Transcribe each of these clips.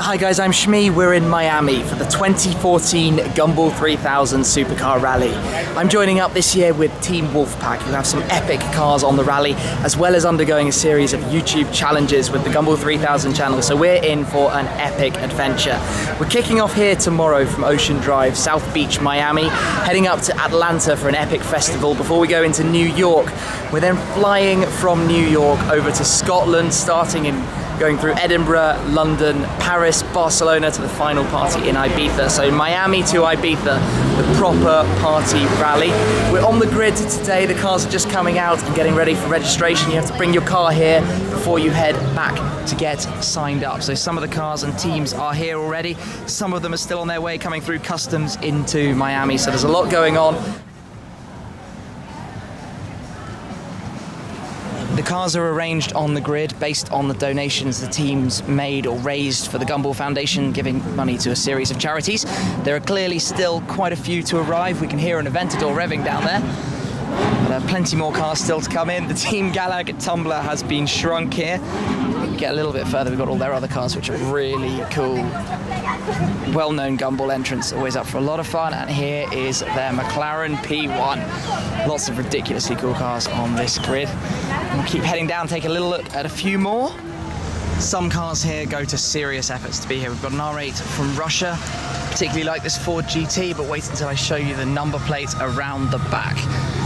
Hi guys, I'm Shmee. We're in Miami for the 2014 Gumball 3000 Supercar Rally. I'm joining up this year with Team Wolfpack, who have some epic cars on the rally, as well as undergoing a series of YouTube challenges with the Gumball 3000 channel, so we're in for an epic adventure. We're kicking off here tomorrow from Ocean Drive, South Beach, Miami, heading up to Atlanta for an epic festival before we go into New York. We're then flying from New York over to Scotland, starting in going through Edinburgh, London, Paris, Barcelona to the final party in Ibiza. So Miami to Ibiza, the proper party rally. We're on the grid today. The cars are just coming out and getting ready for registration. You have to bring your car here before you head back to get signed up. So some of the cars and teams are here already. Some of them are still on their way coming through customs into Miami. So there's a lot going on. The cars are arranged on the grid based on the donations the teams made or raised for the Gumball Foundation, giving money to a series of charities. There are clearly still quite a few to arrive. We can hear an Aventador revving down there. But plenty more cars still to come in. The Team Galag Tumbler has been shrunk here. Get a little bit further, we've got all their other cars, which are really cool. Well-known Gumball entrants, always up for a lot of fun. And here is their McLaren P1. Lots of ridiculously cool cars on this grid. We'll keep heading down, take a little look at a few more. Some cars here go to serious efforts to be here. We've got an R8 from Russia. Particularly like this Ford GT, but wait until I show you the number plate around the back.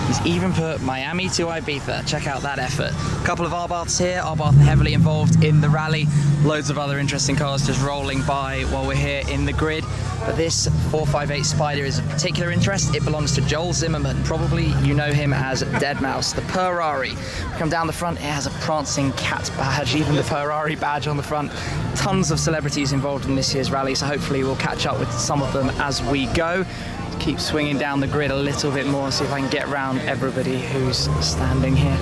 He's even put Miami to Ibiza. Check out that effort. A couple of Arbaths here. Arbath heavily involved in the rally. Loads of other interesting cars just rolling by while we're here in the grid. But this 458 Spider is of particular interest. It belongs to Joel Zimmerman. Probably you know him as Deadmau5, the Ferrari. Come down the front, it has a prancing cat badge, even the Ferrari badge on the front. Tons of celebrities involved in this year's rally, so hopefully we'll catch up with some of them as we go. Keep swinging down the grid a little bit more, see if I can get around everybody who's standing here.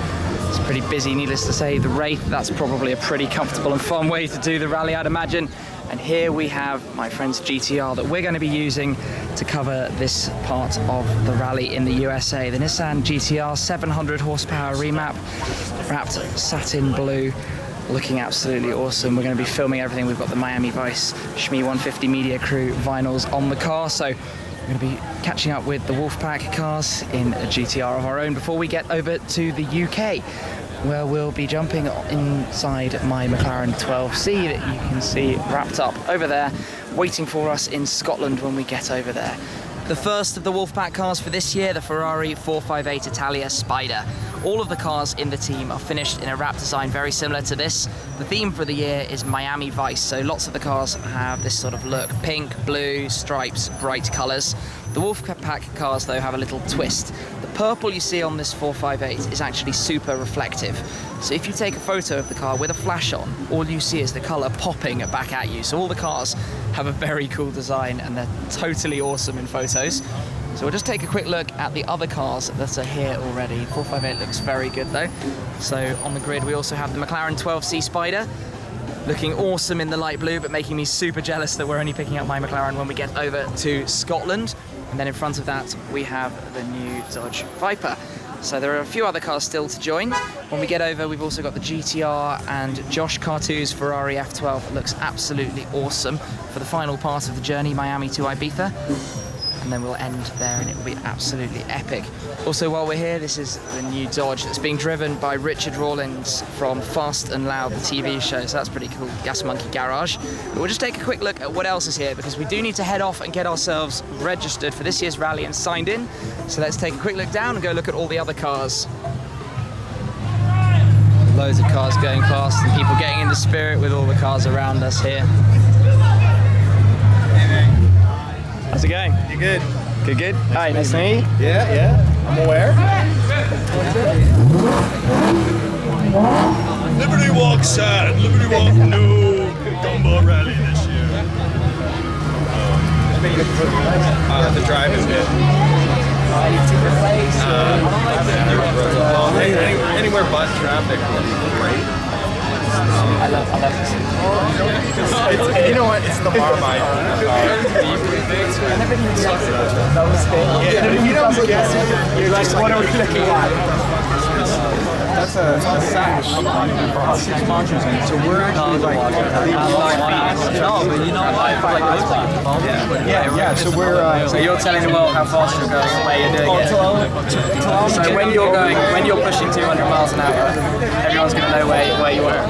It's pretty busy, needless to say. The Wraith, that's probably a pretty comfortable and fun way to do the rally, I'd imagine. And here we have my friend's GT-R that we're going to be using to cover this part of the rally in the USA. The Nissan GT-R 700 horsepower remap, wrapped satin blue, looking absolutely awesome. We're going to be filming everything. We've got the Miami Vice Shmee 150 Media Crew vinyls on the car, so we're going to be catching up with the Wolfpack cars in a GT-R of our own before we get over to the UK, where we'll be jumping inside my McLaren 12C that you can see wrapped up over there, waiting for us in Scotland when we get over there. The first of the Wolfpack cars for this year, the Ferrari 458 Italia Spider. All of the cars in the team are finished in a wrap design very similar to this. The theme for the year is Miami Vice, so lots of the cars have this sort of look. Pink, blue, stripes, bright colours. The Wolfpack cars, though, have a little twist. The purple you see on this 458 is actually super reflective. So if you take a photo of the car with a flash on, all you see is the colour popping back at you. So all the cars have a very cool design and they're totally awesome in photos. So we'll just take a quick look at the other cars that are here already. 458 looks very good though. So on the grid we also have the McLaren 12C Spider, looking awesome in the light blue, but making me super jealous that we're only picking up my McLaren when we get over to Scotland. And then in front of that we have the new Dodge Viper. So there are a few other cars still to join. When we get over, we've also got the GT-R and Josh Cartu's Ferrari F12. It looks absolutely awesome for the final part of the journey, Miami to Ibiza. And then we'll end there and it will be absolutely epic. Also, while we're here, this is the new Dodge that's being driven by Richard Rawlings from Fast and Loud, the TV show, so that's pretty cool, Gas Monkey Garage. But we'll just take a quick look at what else is here, because we do need to head off and get ourselves registered for this year's rally and signed in. So let's take a quick look down and go look at all the other cars. Loads of cars going past and people getting in the spirit with all the cars around us here. How's it going? You good? Good, good. Hi, nice to meet you. Yeah, I'm aware. Liberty Walk sad. Liberty Walk no Gumball rally this year. The drive is good. Any particular place? Anywhere but traffic would be great. I love this. You know what? It's the Marmite. If you don't guess, you're like, what are we looking at? That's a sash. So we're actually like no, but you know yeah. So we're So you're telling the world how fast you're going and where you're doing it. So when you're pushing 200 miles an hour, everyone's going to know where you are.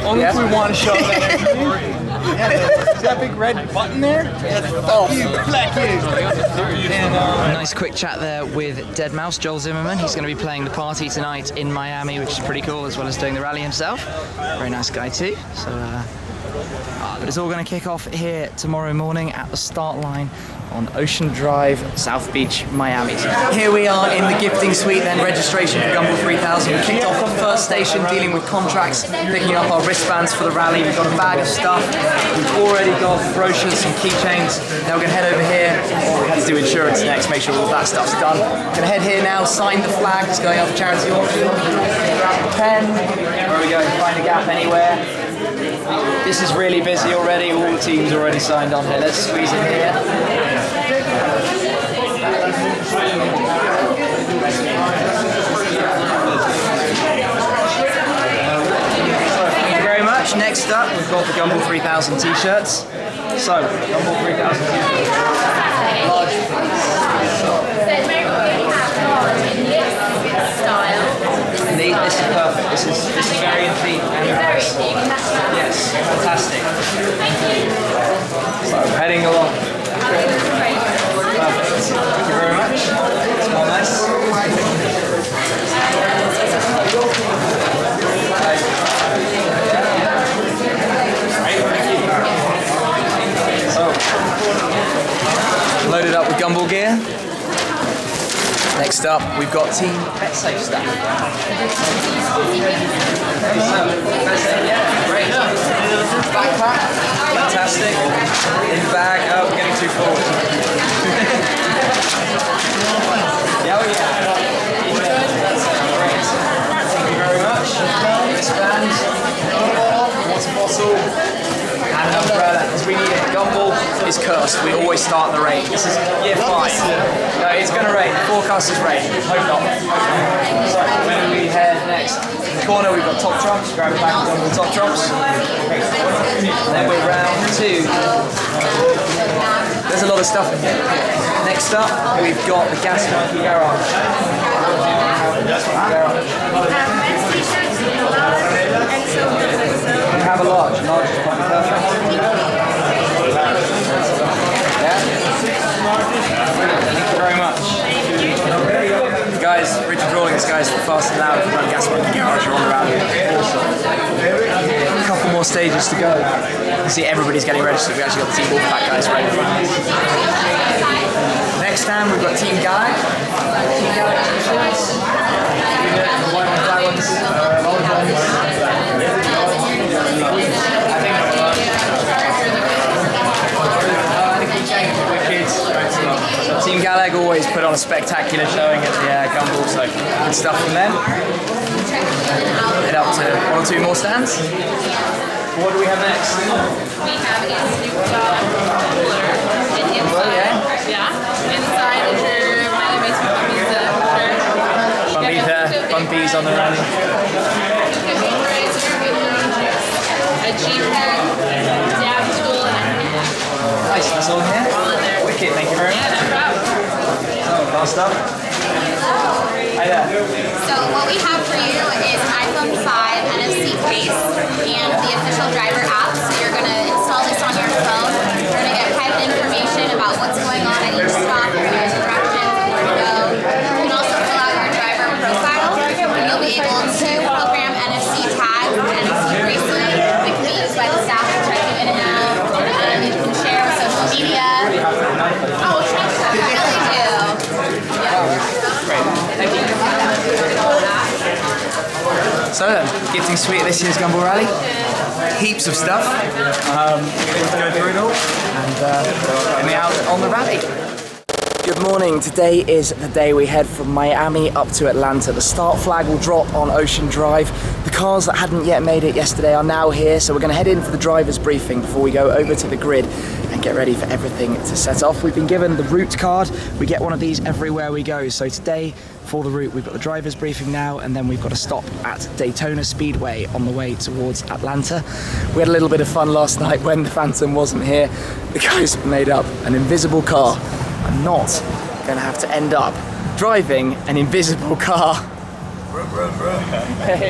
only if we want to show that. See that big red button there? Oh, you black it. A nice quick chat there with Deadmau5, Joel Zimmerman. He's going to be playing the party tonight in Miami, which is pretty cool, as well as doing the rally himself. Very nice guy too. So, but it's all going to kick off here tomorrow morning at the start line on Ocean Drive, South Beach, Miami. Here we are in the gifting suite, then registration for Gumball 3000. We kicked off the first station dealing with contracts, picking up our wristbands for the rally. We've got a bag of stuff. We've already got brochures, some keychains. Now we're going to head over here. We had to do insurance next, make sure all that stuff's done. We're going to head here now, sign the flag. It's going up for charity auction. Grab a pen. Where are we going? Find a gap anywhere. This is really busy already. All the teams already signed on here. Let's squeeze in here. Thank you very much. Next up, we've got the Gumball 3000 t-shirts. So, Gumball 3000 t-shirts. Large. This is perfect. This is very in theme. Yes, fantastic. Thank you. So, heading along. Perfect. Thank you very much. Smell nice. So, loaded up with Gumball gear. Next up, we've got Team BetSafe stuff. Great. Backpack, fantastic. In the bag, oh, we're getting too forward. Yeah, oh yeah. Great. Thank you very much. Wristbands, water bottle, and an umbrella, because we need it. Gumball is cursed. We always start the rain. This is year 5. No, it's going to rain. The forecast is rain. Hope not. So, where do we head next? In the corner, we've got top trumps. Grab a pack of Gumball top trumps. Then we're round 2. There's a lot of stuff in here. Next up, we've got the Gas Monkey Garage. We have a large. Large is quite perfect. Yeah? Thank you very much. Guys, Richard Rawlings, guys, for Fast and Loud, run Gas Monkey Garage, on the rally. Awesome. A couple more stages to go. You see, everybody's getting registered. We actually got the Team Wolfpack guys ready. Next stand, we've got Team Guy. Team Guy t-shirts. White ones, black ones, old ones. Team Galag always put on a spectacular showing at the Gumball, so good stuff from them. Head up to 1 or 2 more stands. What do we have next? We have a Supercar cooler. And inside, inside is your Miami Ibiza shirt. Bumpies on the rally. A G-Pen, dab tool, and Nice, that's all in here. all in there. Wicked, thank you very much. Yeah, no problem. So, last up. Hi there. So what we have for you is an iPhone 5 NFC case and the official driver app. So you're going to install this on your phone. You're going to get private information about what's going on at each stop, your directions, where to go. You can also fill out your driver profile, and you'll be able to program NFC tags and NFC bracelet that can be used by the staff to check you in and out. You can share with social media. Oh, I really do. Thank you. So then, gifting suite this year's Gumball Rally. Heaps of stuff. We're going to go through it all and get me out on the rally. Good morning. Today is the day we head from Miami up to Atlanta. The start flag will drop on Ocean Drive. The cars that hadn't yet made it yesterday are now here, so we're going to head in for the driver's briefing before we go over to the grid and get ready for everything to set off. We've been given the route card. We get one of these everywhere we go. So today, for the route, we've got the driver's briefing now, and then we've got a stop at Daytona Speedway on the way towards Atlanta. We had a little bit of fun last night when the Phantom wasn't here. The guys made up an invisible car. I'm not going to have to end up driving an invisible car.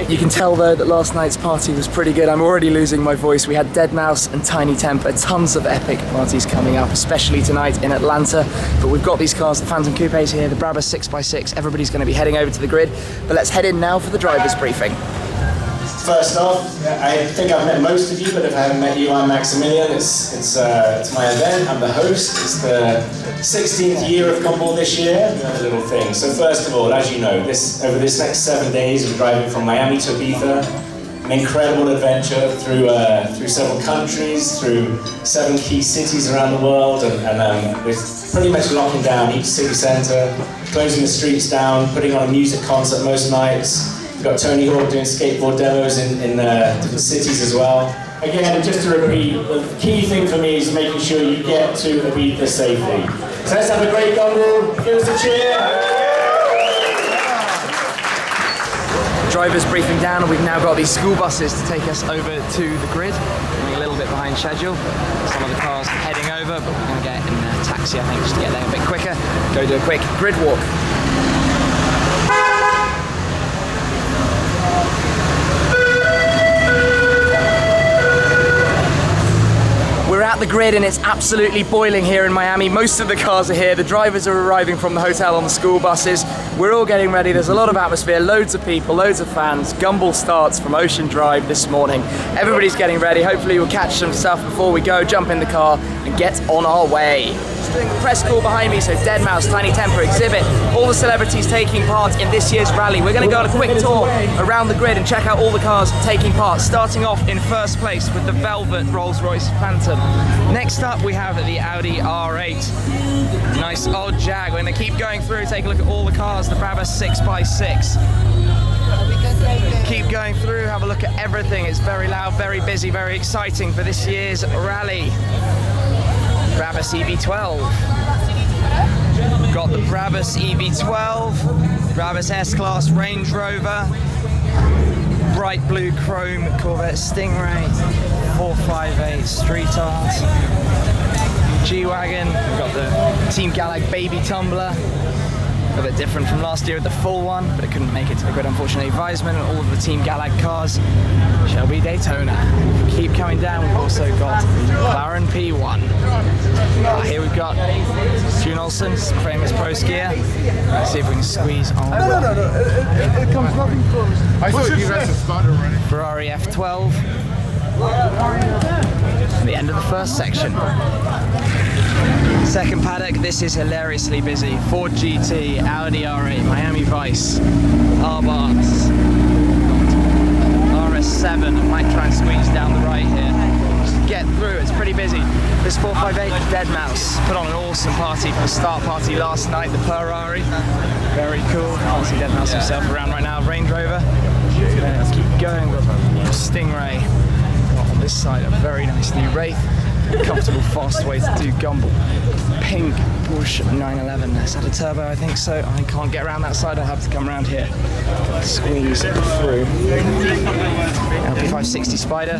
You can tell though that last night's party was pretty good. I'm already losing my voice. We had Deadmau5 and Tiny Temper, tons of epic parties coming up, especially tonight in Atlanta. But we've got these cars, the Phantom Coupes here, the Brabus 6x6. Everybody's going to be heading over to the grid. But let's head in now for the driver's briefing. First off, I think I've met most of you, but if I haven't met you, I'm Maximilian. It's my event. I'm the host. It's the 16th year of Gumball this year. A little thing. So first of all, as you know, over this next 7 days, we're driving from Miami to Ibiza. An incredible adventure through several countries, through 7 key cities around the world, and we're pretty much locking down each city centre, closing the streets down, putting on a music concert most nights. We've got Tony Hawk doing skateboard demos in different cities as well. Again, just to repeat, the key thing for me is making sure you get to Ibiza safely. So let's have a great Gumball. Give us a cheer. Driver's briefing down, and we've now got these school buses to take us over to the grid. Running a little bit behind schedule. Some of the cars heading over, but we're going to get in a taxi, I think, just to get there a bit quicker. Go do a quick grid walk. We're at the grid and it's absolutely boiling here in Miami. Most of the cars are here. The drivers are arriving from the hotel on the school buses. We're all getting ready. There's a lot of atmosphere, loads of people, loads of fans. Gumball starts from Ocean Drive this morning. Everybody's getting ready. Hopefully we'll catch some stuff before we go, jump in the car and get on our way. Just doing the press call behind me, so Deadmau5, Tiny Temper, Exhibit, all the celebrities taking part in this year's rally. We're going to go on a quick tour around the grid and check out all the cars taking part, starting off in first place with the Velvet Rolls-Royce Phantom. Next up we have the Audi R8. Nice old Jag. We're going to keep going through, take a look at all the cars, the Brabus 6x6. Keep going through, have a look at everything. It's very loud, very busy, very exciting for this year's rally. Brabus EV12. We've got the Brabus EV12, Brabus S-Class Range Rover, bright blue chrome Corvette Stingray, 458 Street Art, G-Wagon. We've got the Team Gallag Baby Tumbler. A bit different from last year with the full one, but it couldn't make it to the grid, unfortunately. Weissman and all of the Team Gallag cars. Shelby Daytona. If we keep coming down, we've also got McLaren P1. Here we've got June Olsen's famous pro skier. Let's see if we can squeeze on. No. It comes nothing close. I thought you guys had started running. Ferrari F12. The end of the first section. Second paddock, this is hilariously busy. Ford GT, Audi R8, Miami Vice, R-Bars, RS7. I might try and squeeze down the right here. Just get through, it's pretty busy. This 458 Deadmau5 put on an awesome party for the start party last night, the Ferrari. Very cool. Can't see Deadmau5 himself around right now. Range Rover. Let's keep going with Stingray. Got on this side a very nice new Wraith. Comfortable, fast way to do Gumball. Pink Porsche 911. Has had a turbo, I think so. I can't get around that side. I'll have to come around here. Squeeze through. LP560 Spider.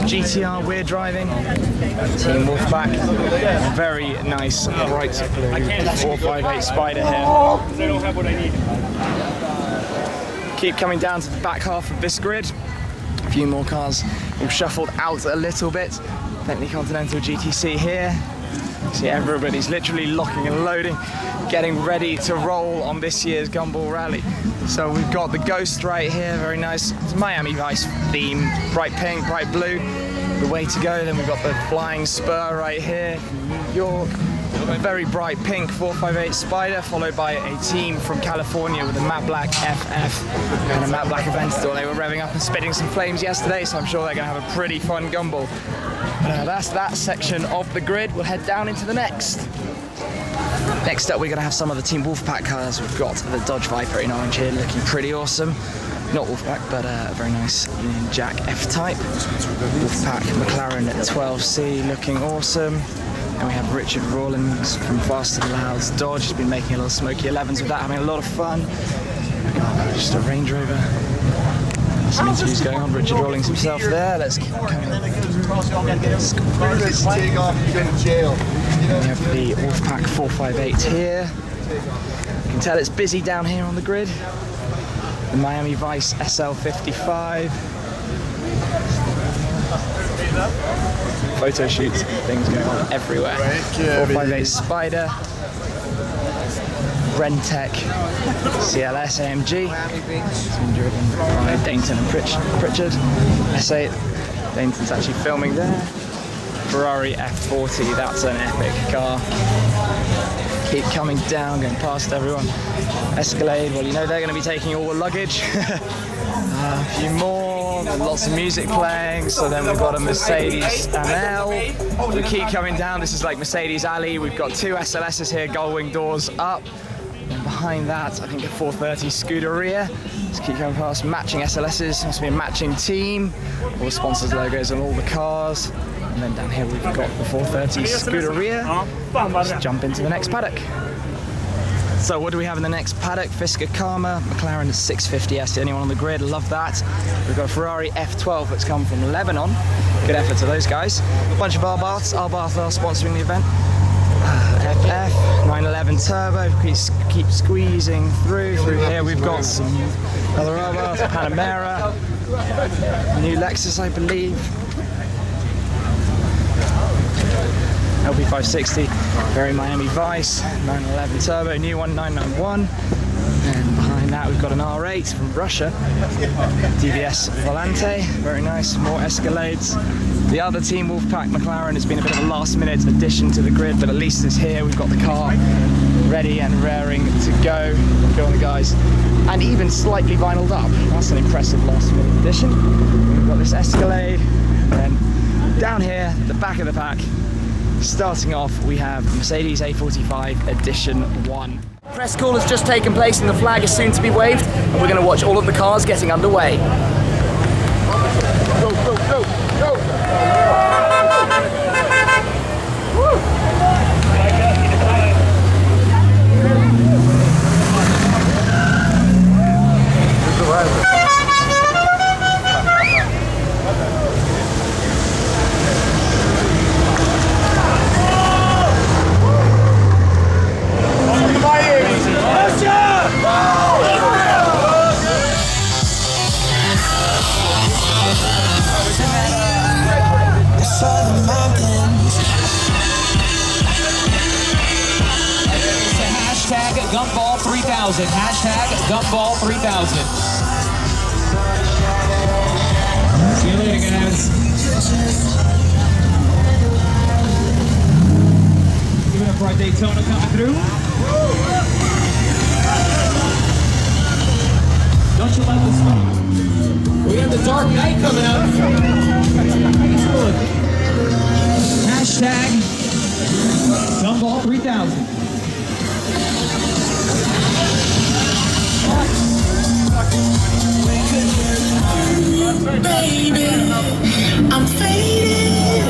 GT-R we're driving. Team Wolfpack. Very nice, bright blue 458 Spider here. They don't have what I need. Keep coming down to the back half of this grid. A few more cars. We've shuffled out a little bit. Bentley Continental GTC here. See, everybody's literally locking and loading, getting ready to roll on this year's Gumball Rally. So we've got the Ghost right here, very nice. It's Miami Vice theme, bright pink, bright blue. The way to go. Then we've got the Flying Spur right here from New York. A very bright pink 458 Spider, followed by a team from California with a matte black FF and a matte black Aventador. They were revving up and spitting some flames yesterday, so I'm sure they're going to have a pretty fun Gumball. That's that section of the grid. We'll head down into the next. Next up, we're going to have some of the Team Wolfpack cars. We've got the Dodge Viper in orange here, looking pretty awesome. Not Wolfpack, but a very nice Union Jack F-Type. Wolfpack McLaren at 12C, looking awesome. And we have Richard Rawlings from Fast and Loud's Dodge. He's been making a little Smoky 11s with that, having a lot of fun. Just a Range Rover. Some interviews going on. Richard Rawlings himself there. Let's keep coming. We have the Wolfpack 458 here. You can tell it's busy down here on the grid. The Miami Vice SL55. Photo shoots and things going on everywhere. 458 Spider. Rentec CLS AMG. It's been driven by Dayton and Pritchard. S8. Dayton's actually filming there. Ferrari F40, that's an epic car. Keep coming down, going past everyone. Escalade, well, you know they're going to be taking all the luggage. A few more, lots of music playing. So then we've got a Mercedes ML. We keep coming down, this is like Mercedes Alley. We've got two SLSs here, gull-wing doors up. And behind that, I think a 430 Scuderia. Let's keep going past matching SLSs, must be a matching team. All the sponsors' logos on all the cars. And then down here we've got the 430 Scuderia. Let's jump into the next paddock. So what do we have in the next paddock? Fisker Karma, McLaren 650S, the only one on the grid, love that. We've got a Ferrari F12 that's come from Lebanon. Good effort to those guys. A bunch of Arbaths are sponsoring the event. FF, 911 Turbo, keep squeezing through here. We've got some other Arbaths, Panamera, new Lexus I believe. LB560, Ferry Miami Vice, 911 Turbo, new one, 991. And behind that we've got an R8 from Russia, DVS Volante, very nice, more Escalades. The other Team Wolfpack McLaren has been a bit of a last minute addition to the grid, but at least it's here. We've got the car ready and raring to go. Go on the guys. And even slightly vinyled up. That's an impressive last minute addition. We've got this Escalade, and then down here, the back of the pack, starting off, we have Mercedes A45 Edition 1. Press call has just taken place and the flag is soon to be waved, and we're going to watch all of the cars getting underway. Go, go, go, go! Gumball 3000. Hashtag Gumball 3000. See you later, guys. Give it up for our Daytona coming through. Don't you love the smoke? We got the Dark Knight coming up. Hashtag Gumball 3000. Baby, I'm faded.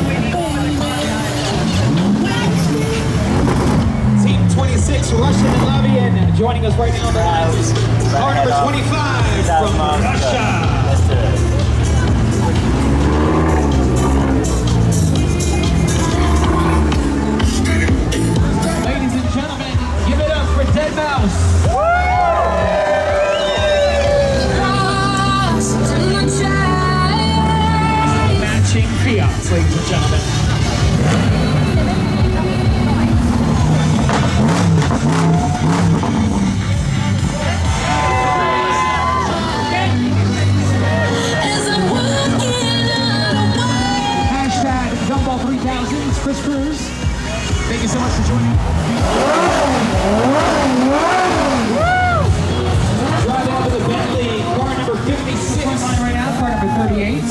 Team 26, Russian and Latvian, joining us right now. Car number 25 from Russia. Let's do it. Ladies and gentlemen, give it up for Dead Mouse. Matching Fiats, ladies and gentlemen. Hashtag Gumball 3000, it's Chris Cruz. Thank you so much for joining. Driving out with the Bentley, car number 56. Line right now, car number 38.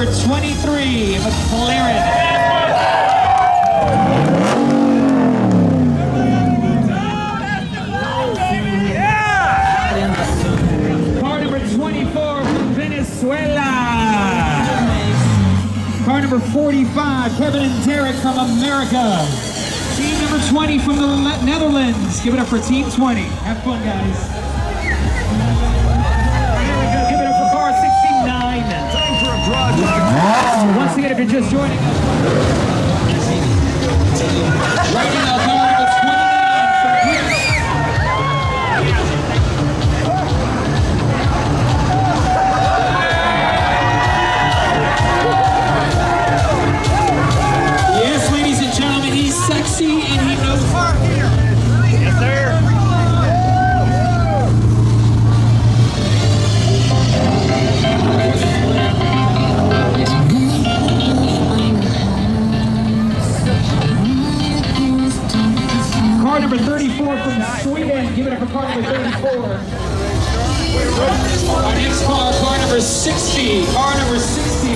number 23, McLaren. Car number 24 from Venezuela. Car number 45, Kevin and Derek from America. Team number 20 from the Netherlands. Give it up for Team 20. Have fun, guys. Here we go. Give it up for car 69. Time for a project. Once again, if you're just joining us, right now, car number 29 from Greece. Yes, ladies and gentlemen, he's sexy and he knows park here. Yes, sir. Car number 34 from Sweden. Give it up for car number 34. Our next car number 60. Car number 60.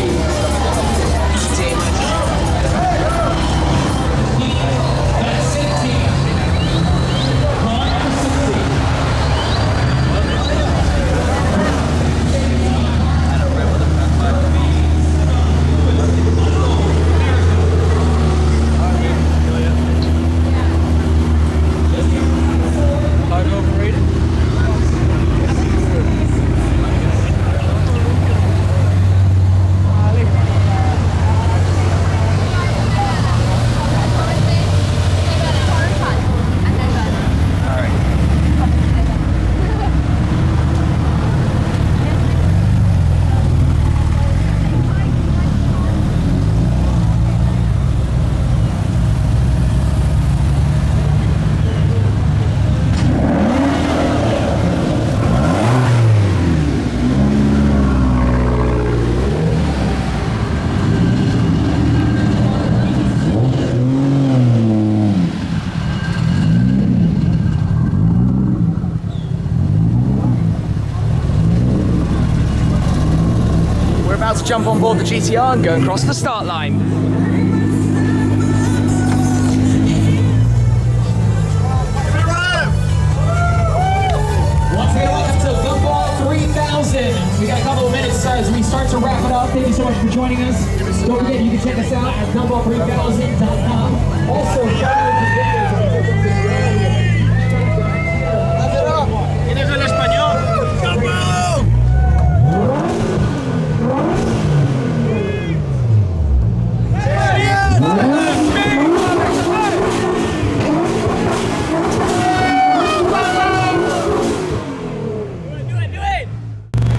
That's 16. Car number 60. Jump on board the GT-R and go across the start line. Once again, welcome to Gumball 3000. We got a couple of minutes as we start to wrap it up. Thank you so much for joining us. Don't forget, you can check us out at gumball3000.com. Also, ¿Tienes el español? ¡Gumball!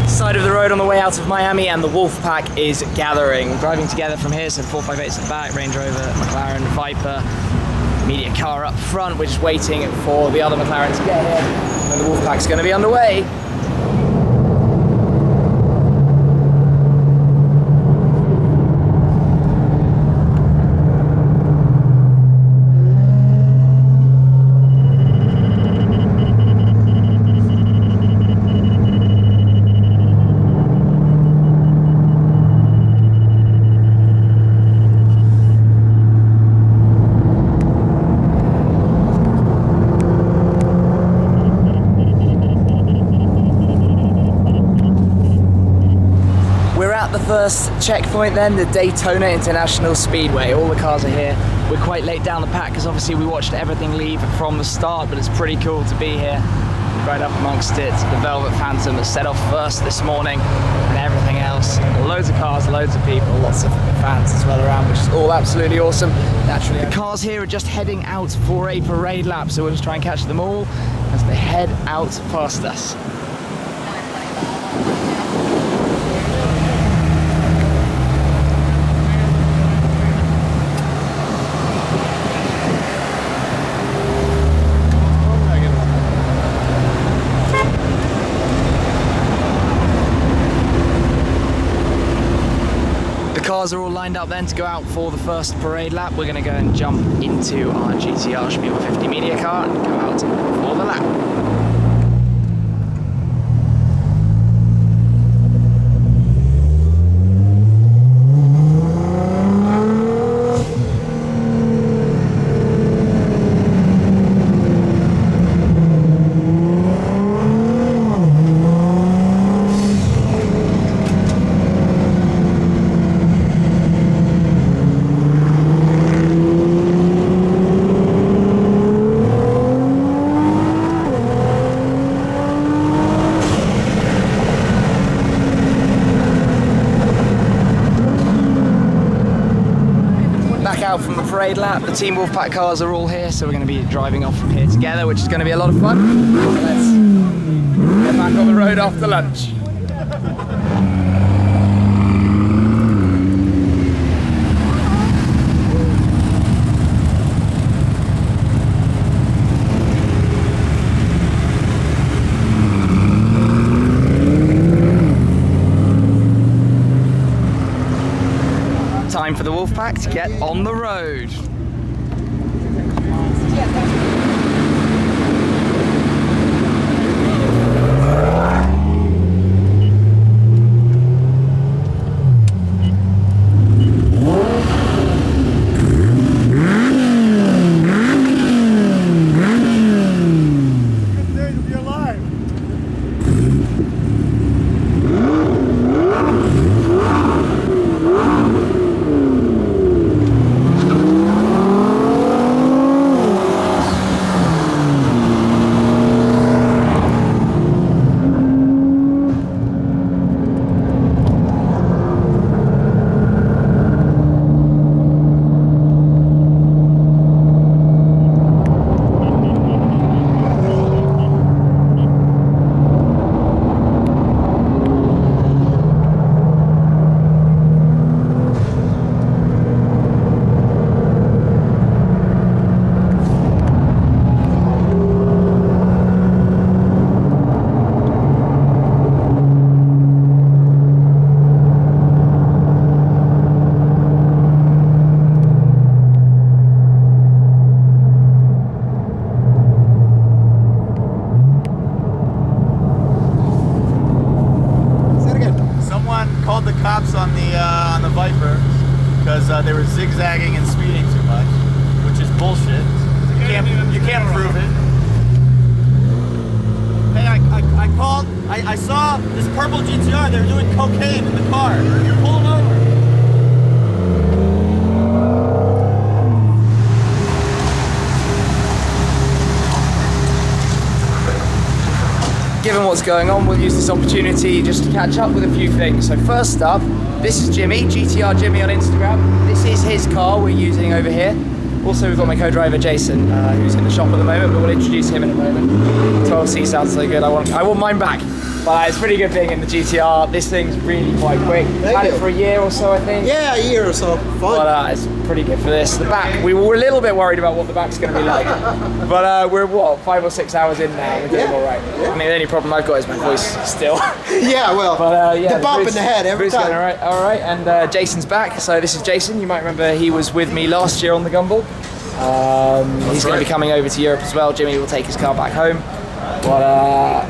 Side of the road on the way out of Miami, and the Wolfpack is gathering. Driving together from here, so the 458's at the back, Range Rover, McLaren, Viper, media car up front. We're just waiting for the other McLaren to get here, and the Wolfpack's going to be underway. First checkpoint then, the Daytona International Speedway. All the cars are here. We're quite late down the pack because obviously we watched everything leave from the start, but it's pretty cool to be here right up amongst it. The Velvet Phantom that set off first this morning and everything else. Loads of cars, loads of people, lots of fans as well around, which is all absolutely awesome. Naturally, the cars here are just heading out for a parade lap, so we'll just try and catch them all as they head out past us. Cars are all lined up then to go out for the first parade lap. We're going to go and jump into our GT-R Shmeemobile 50 media car and go out for the lap. out from the parade lap. The Team Wolfpack cars are all here, so we're going to be driving off from here together, which is going to be a lot of fun. So let's get back on the road after lunch. Time for the Wolfpack to get on the road. They were zigzagging and speeding too much, which is bullshit. You can't prove it. Hey, I called. I saw this purple GT-R. They were doing cocaine in the car. Pull them over. Given what's going on, we'll use this opportunity just to catch up with a few things. So first up, this is Jimmy, GT-R Jimmy on Instagram. This is his car we're using over here. Also, we've got my co-driver Jason, who's in the shop at the moment, but we'll introduce him in a moment. 12C sounds so good, I want mine back. But it's pretty good being in the GT-R. This thing's really quite quick. Had it for a year or so, I think. Yeah, a year or so. Fun. But it's pretty good for this. The back, we were a little bit worried about what the back's going to be like. But we're, what, 5 or 6 hours in now. We're doing all right. Yeah. I mean, the only problem I've got is my voice still. Yeah, well, but, yeah, the bump in the head every time. All right. And Jason's back. So this is Jason. You might remember he was with me last year on the Gumball. He's going to be coming over to Europe as well. Jimmy will take his car back home. But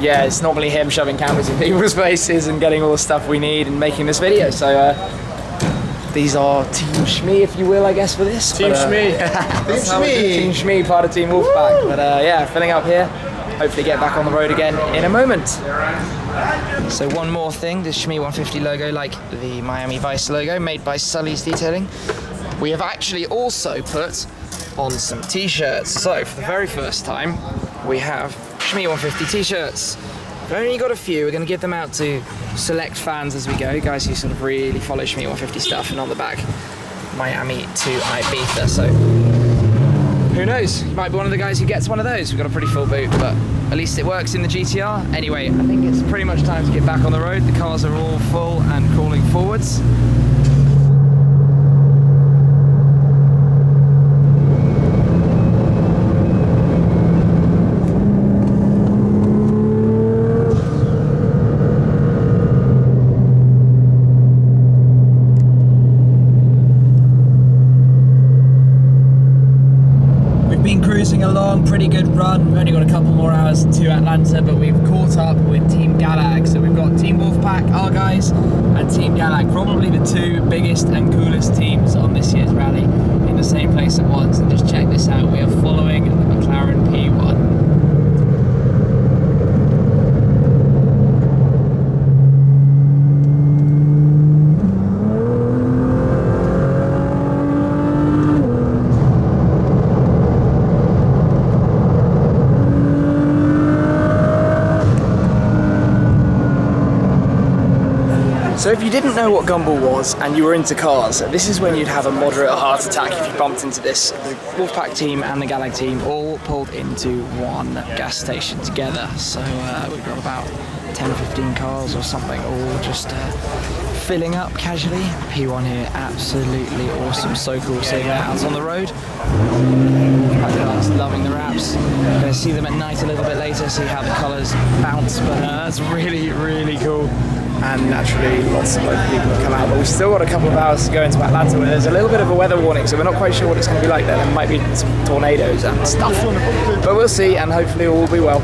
yeah, it's normally him shoving cameras in people's faces and getting all the stuff we need and making this video. So these are Team Shmee, if you will, I guess, for this. Team Shmee. Team Shmee, part of Team Wolfpack. Woo! But yeah, filling up here. Hopefully get back on the road again in a moment. So one more thing, this Shmee 150 logo, like the Miami Vice logo, made by Sully's Detailing. We have actually also put on some t-shirts. So for the very first time, we have Shmee 150 t-shirts. We've only got a few. We're going to give them out to select fans as we go, guys who sort of really follow Shmee 150 stuff. And on the back, Miami to Ibiza. So who knows? You might be one of the guys who gets one of those. We've got a pretty full boot, but at least it works in the GT-R. Anyway, I think it's pretty much time to get back on the road. The cars are all full and crawling forwards. Along, pretty good run. We've only got a couple more hours to Atlanta, but we've caught up with Team Galag. So we've got Team Wolfpack, our guys, and Team Galag, probably the two biggest and coolest teams on this year's rally, in the same place at once. And just check this out, we are following the McLaren P1. So So if you didn't know what Gumball was and you were into cars, this is when you'd have a moderate heart attack if you bumped into this. The Wolfpack team and the Galag team all pulled into one gas station together. So we've got about 10-15 cars or something, all just filling up casually. P1 here, absolutely awesome, so cool seeing that out on the road. Cars loving the wraps. Going to see them at night a little bit later, see how the colours bounce, but that's really, really cool. And naturally, lots of local people have come out, but we've still got a couple of hours to go into Atlanta where there's a little bit of a weather warning, so we're not quite sure what it's going to be like there. There might be some tornadoes and stuff, but we'll see, and hopefully all will be well.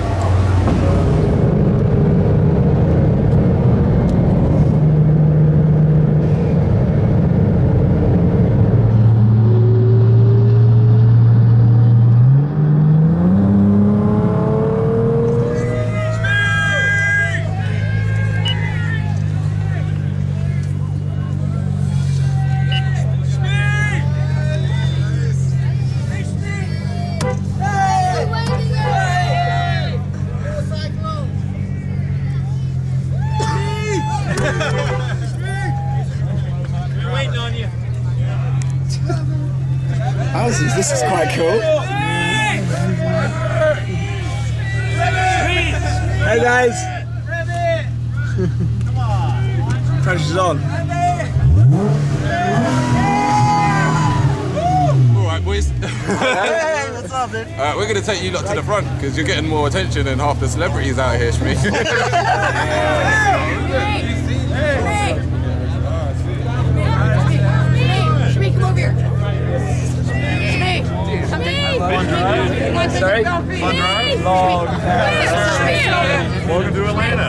This is quite cool. Hey guys! Come on! Pressure's on. Alright boys. Hey, what's up, dude? We're going to take you lot to the front because you're getting more attention than half the celebrities out here, Shmee. Shmee, come over here. Sorry? Fun drive? Long. Welcome to Atlanta.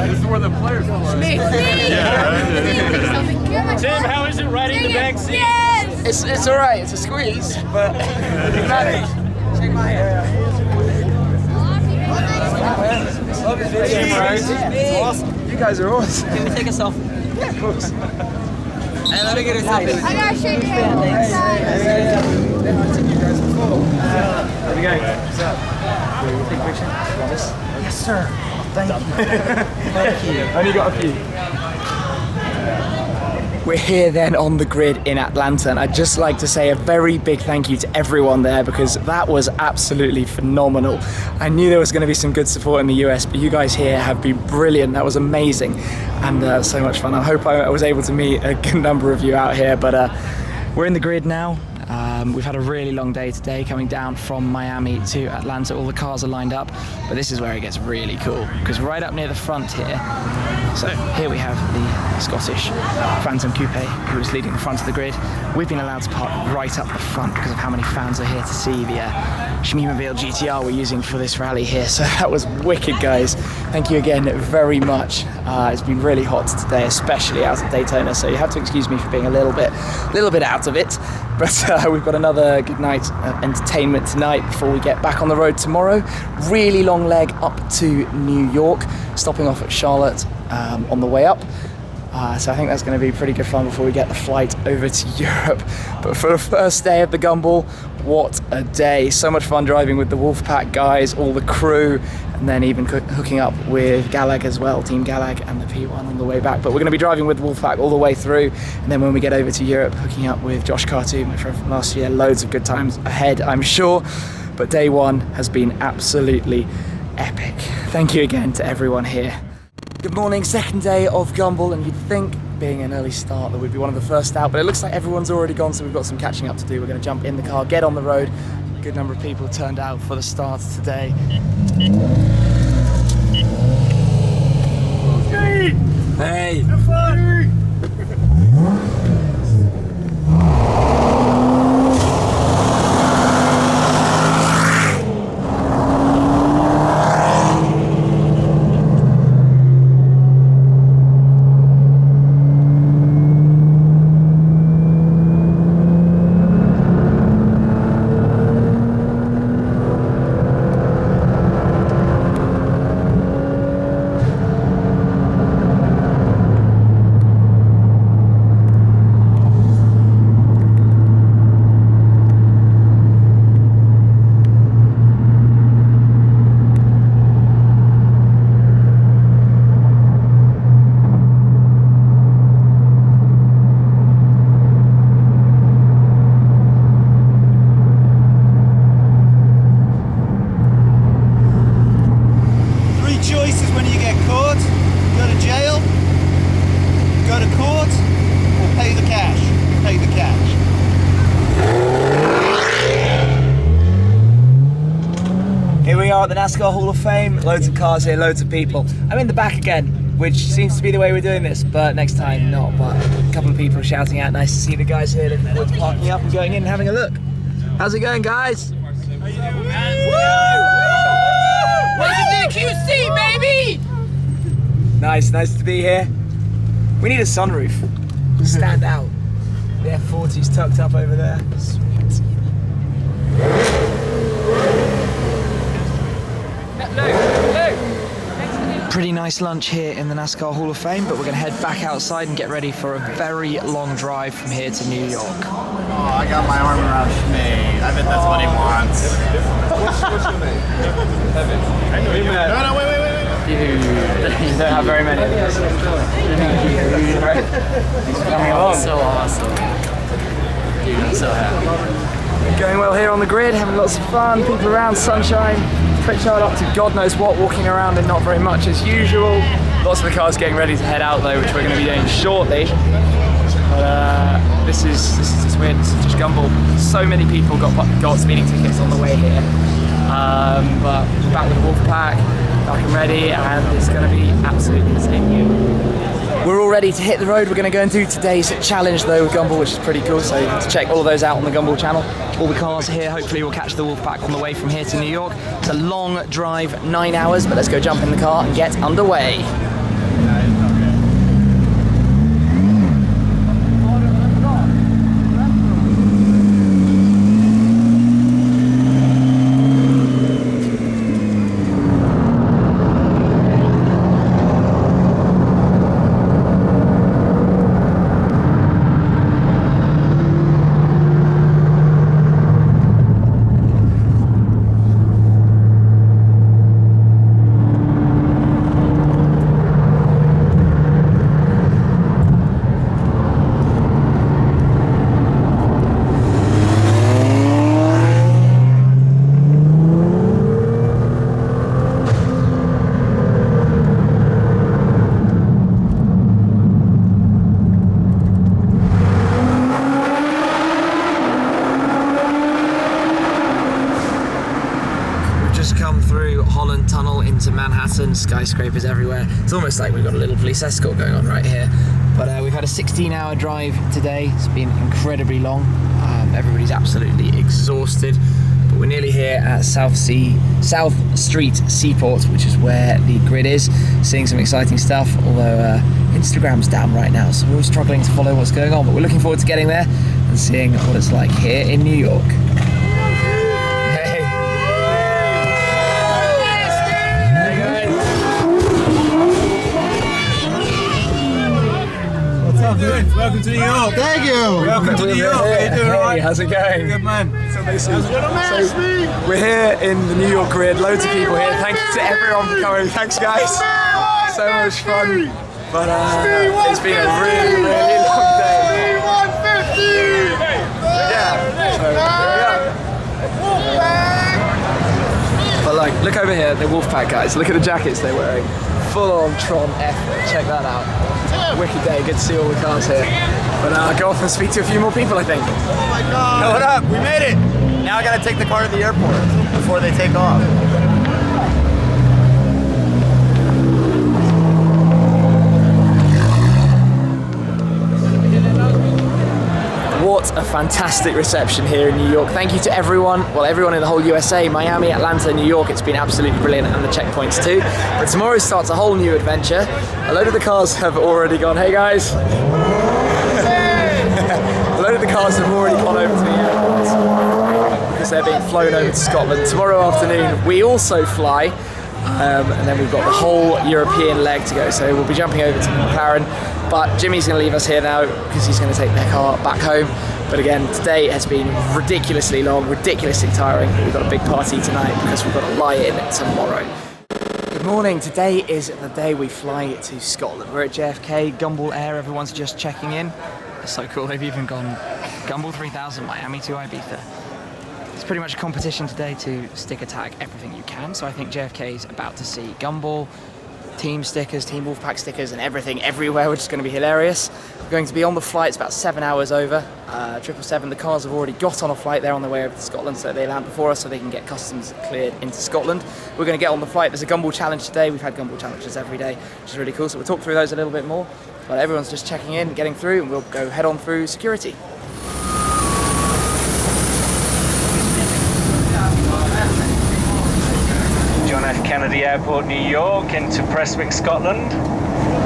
This is where the players are. Yeah. Tim, how is it riding the back seat? Yes! It's alright, it's a squeeze, but you manage. Shake my hand. It's awesome. You guys are awesome. Can we take a selfie? Yeah, of course. And let me get a selfie. I gotta shake your hand. I've seen you guys before. There we go. What's up? Big picture? Yes, sir. Thank you. Thank you. Only got a few. We're here then on the grid in Atlanta, and I'd just like to say a very big thank you to everyone there because that was absolutely phenomenal. I knew there was going to be some good support in the US, but you guys here have been brilliant. That was amazing and so much fun. I hope I was able to meet a good number of you out here, but we're in the grid now. We've had a really long day today coming down from Miami to Atlanta. All the cars are lined up, but this is where it gets really cool because right up near the front here, so here we have the Scottish Phantom Coupe who is leading the front of the grid. We've been allowed to park right up the front because of how many fans are here to see the Shmeemobile GT-R we're using for this rally here. So that was wicked, guys. Thank you again very much. It's been really hot today, especially out at Daytona, so you have to excuse me for being a little bit out of it. But we've got another good night of entertainment tonight before we get back on the road tomorrow. Really long leg up to New York, stopping off at Charlotte on the way up. So I think that's going to be pretty good fun before we get the flight over to Europe. But for the first day of the Gumball, what a day. So much fun driving with the Wolfpack guys, all the crew, and then even hooking up with Galag as well, Team Galag and the P1 on the way back. But we're going to be driving with Wolfpack all the way through, and then when we get over to Europe, hooking up with Josh Cartu, my friend from last year. Loads of good times ahead, I'm sure. But day one has been absolutely epic. Thank you again to everyone here. Good morning, second day of Gumball, and you'd think, being an early start, that we'd be one of the first out, but it looks like everyone's already gone, so we've got some catching up to do. We're going to jump in the car, get on the road. A good number of people turned out for the start today. Hey! Have fun! the NASCAR Hall of Fame. Loads of cars here, loads of people. I'm in the back again, which seems to be the way we're doing this, but next time not. But a couple of people shouting out. Nice to see the guys here looking forward to parking up and going in and having a look. How's it going, guys? Welcome to the QC, baby! Nice to be here. We need a sunroof. Stand out. The F40's tucked up over there. Sweet. Pretty nice lunch here in the NASCAR Hall of Fame, but we're going to head back outside and get ready for a very long drive from here to New York. Oh, I got my arm around Shmee. I bet that's what he wants. What's your name? No, wait. You don't have very many of those. Thanks for coming along. So awesome. Dude, I'm so happy. Going well here on the grid, having lots of fun, people around, sunshine, quick start up to God knows what, walking around and not very much as usual. Lots of the cars getting ready to head out though, which we're going to be doing shortly. But this is just weird, this is just Gumball. So many people got speeding tickets on the way here. But we're back with the Wolfpack, back and ready, and it's going to be absolutely insane. We're all ready to hit the road. We're going to go and do today's challenge though with Gumball, which is pretty cool. So you can check all of those out on the Gumball channel. All the cars here, hopefully we'll catch the Wolfpack on the way from here to New York. It's a long drive, 9 hours, but let's go jump in the car and get underway. Tunnel into Manhattan, skyscrapers everywhere. It's almost like we've got a little police escort going on right here. But we've had a 16-hour drive today. It's been incredibly long. Everybody's absolutely exhausted. But we're nearly here at South Street Seaport, which is where the grid is. Seeing some exciting stuff, although Instagram's down right now, so we're struggling to follow what's going on. But we're looking forward to getting there and seeing what it's like here in New York. Welcome to New York. Thank you. Welcome to New York. How you doing, all right? How's it going? Good, man. So we're here in the New York grid. Loads of people here. Thank you to everyone for coming. Thanks, guys. So much fun. But it's been a really long day. 150. Yeah. So here we are. But like, look over here, the Wolfpack guys. Look at the jackets they're wearing. Full on Tron effort. Check that out. Wicked day, good to see all the cars here. But go off and speak to a few more people, I think. Oh my God. Hey, what up? We made it. Now I gotta take the car to the airport before they take off. What a fantastic reception here in New York. Thank you to everyone, well, everyone in the whole USA, Miami, Atlanta, New York. It's been absolutely brilliant, and the checkpoints too. But tomorrow starts a whole new adventure. A load of the cars have already gone, hey guys. A load of the cars have already gone over to the airport because they're being flown over to Scotland. Tomorrow afternoon, we also fly. And then we've got the whole European leg to go, so we'll be jumping over to McLaren. But Jimmy's going to leave us here now because he's going to take their car back home. But again, today has been ridiculously long, ridiculously tiring. We've got a big party tonight because we've got to lie in tomorrow. Good morning. Today is the day we fly to Scotland. We're at JFK, Gumball Air. Everyone's just checking in. It's so cool. They've even gone Gumball 3000, Miami to Ibiza. It's pretty much a competition today to sticker tag everything you can. So I think JFK is about to see Gumball, team stickers, Team Wolfpack stickers, and everything everywhere, which is going to be hilarious. We're going to be on the flight. It's about 7 hours over. 777, the cars have already got on a flight. They're on their way over to Scotland, so they land before us so they can get customs cleared into Scotland. We're going to get on the flight. There's a Gumball challenge today. We've had Gumball challenges every day, which is really cool. So we'll talk through those a little bit more. But everyone's just checking in, getting through, and we'll go head on through security. John F. Kennedy Airport, New York, into Prestwick, Scotland.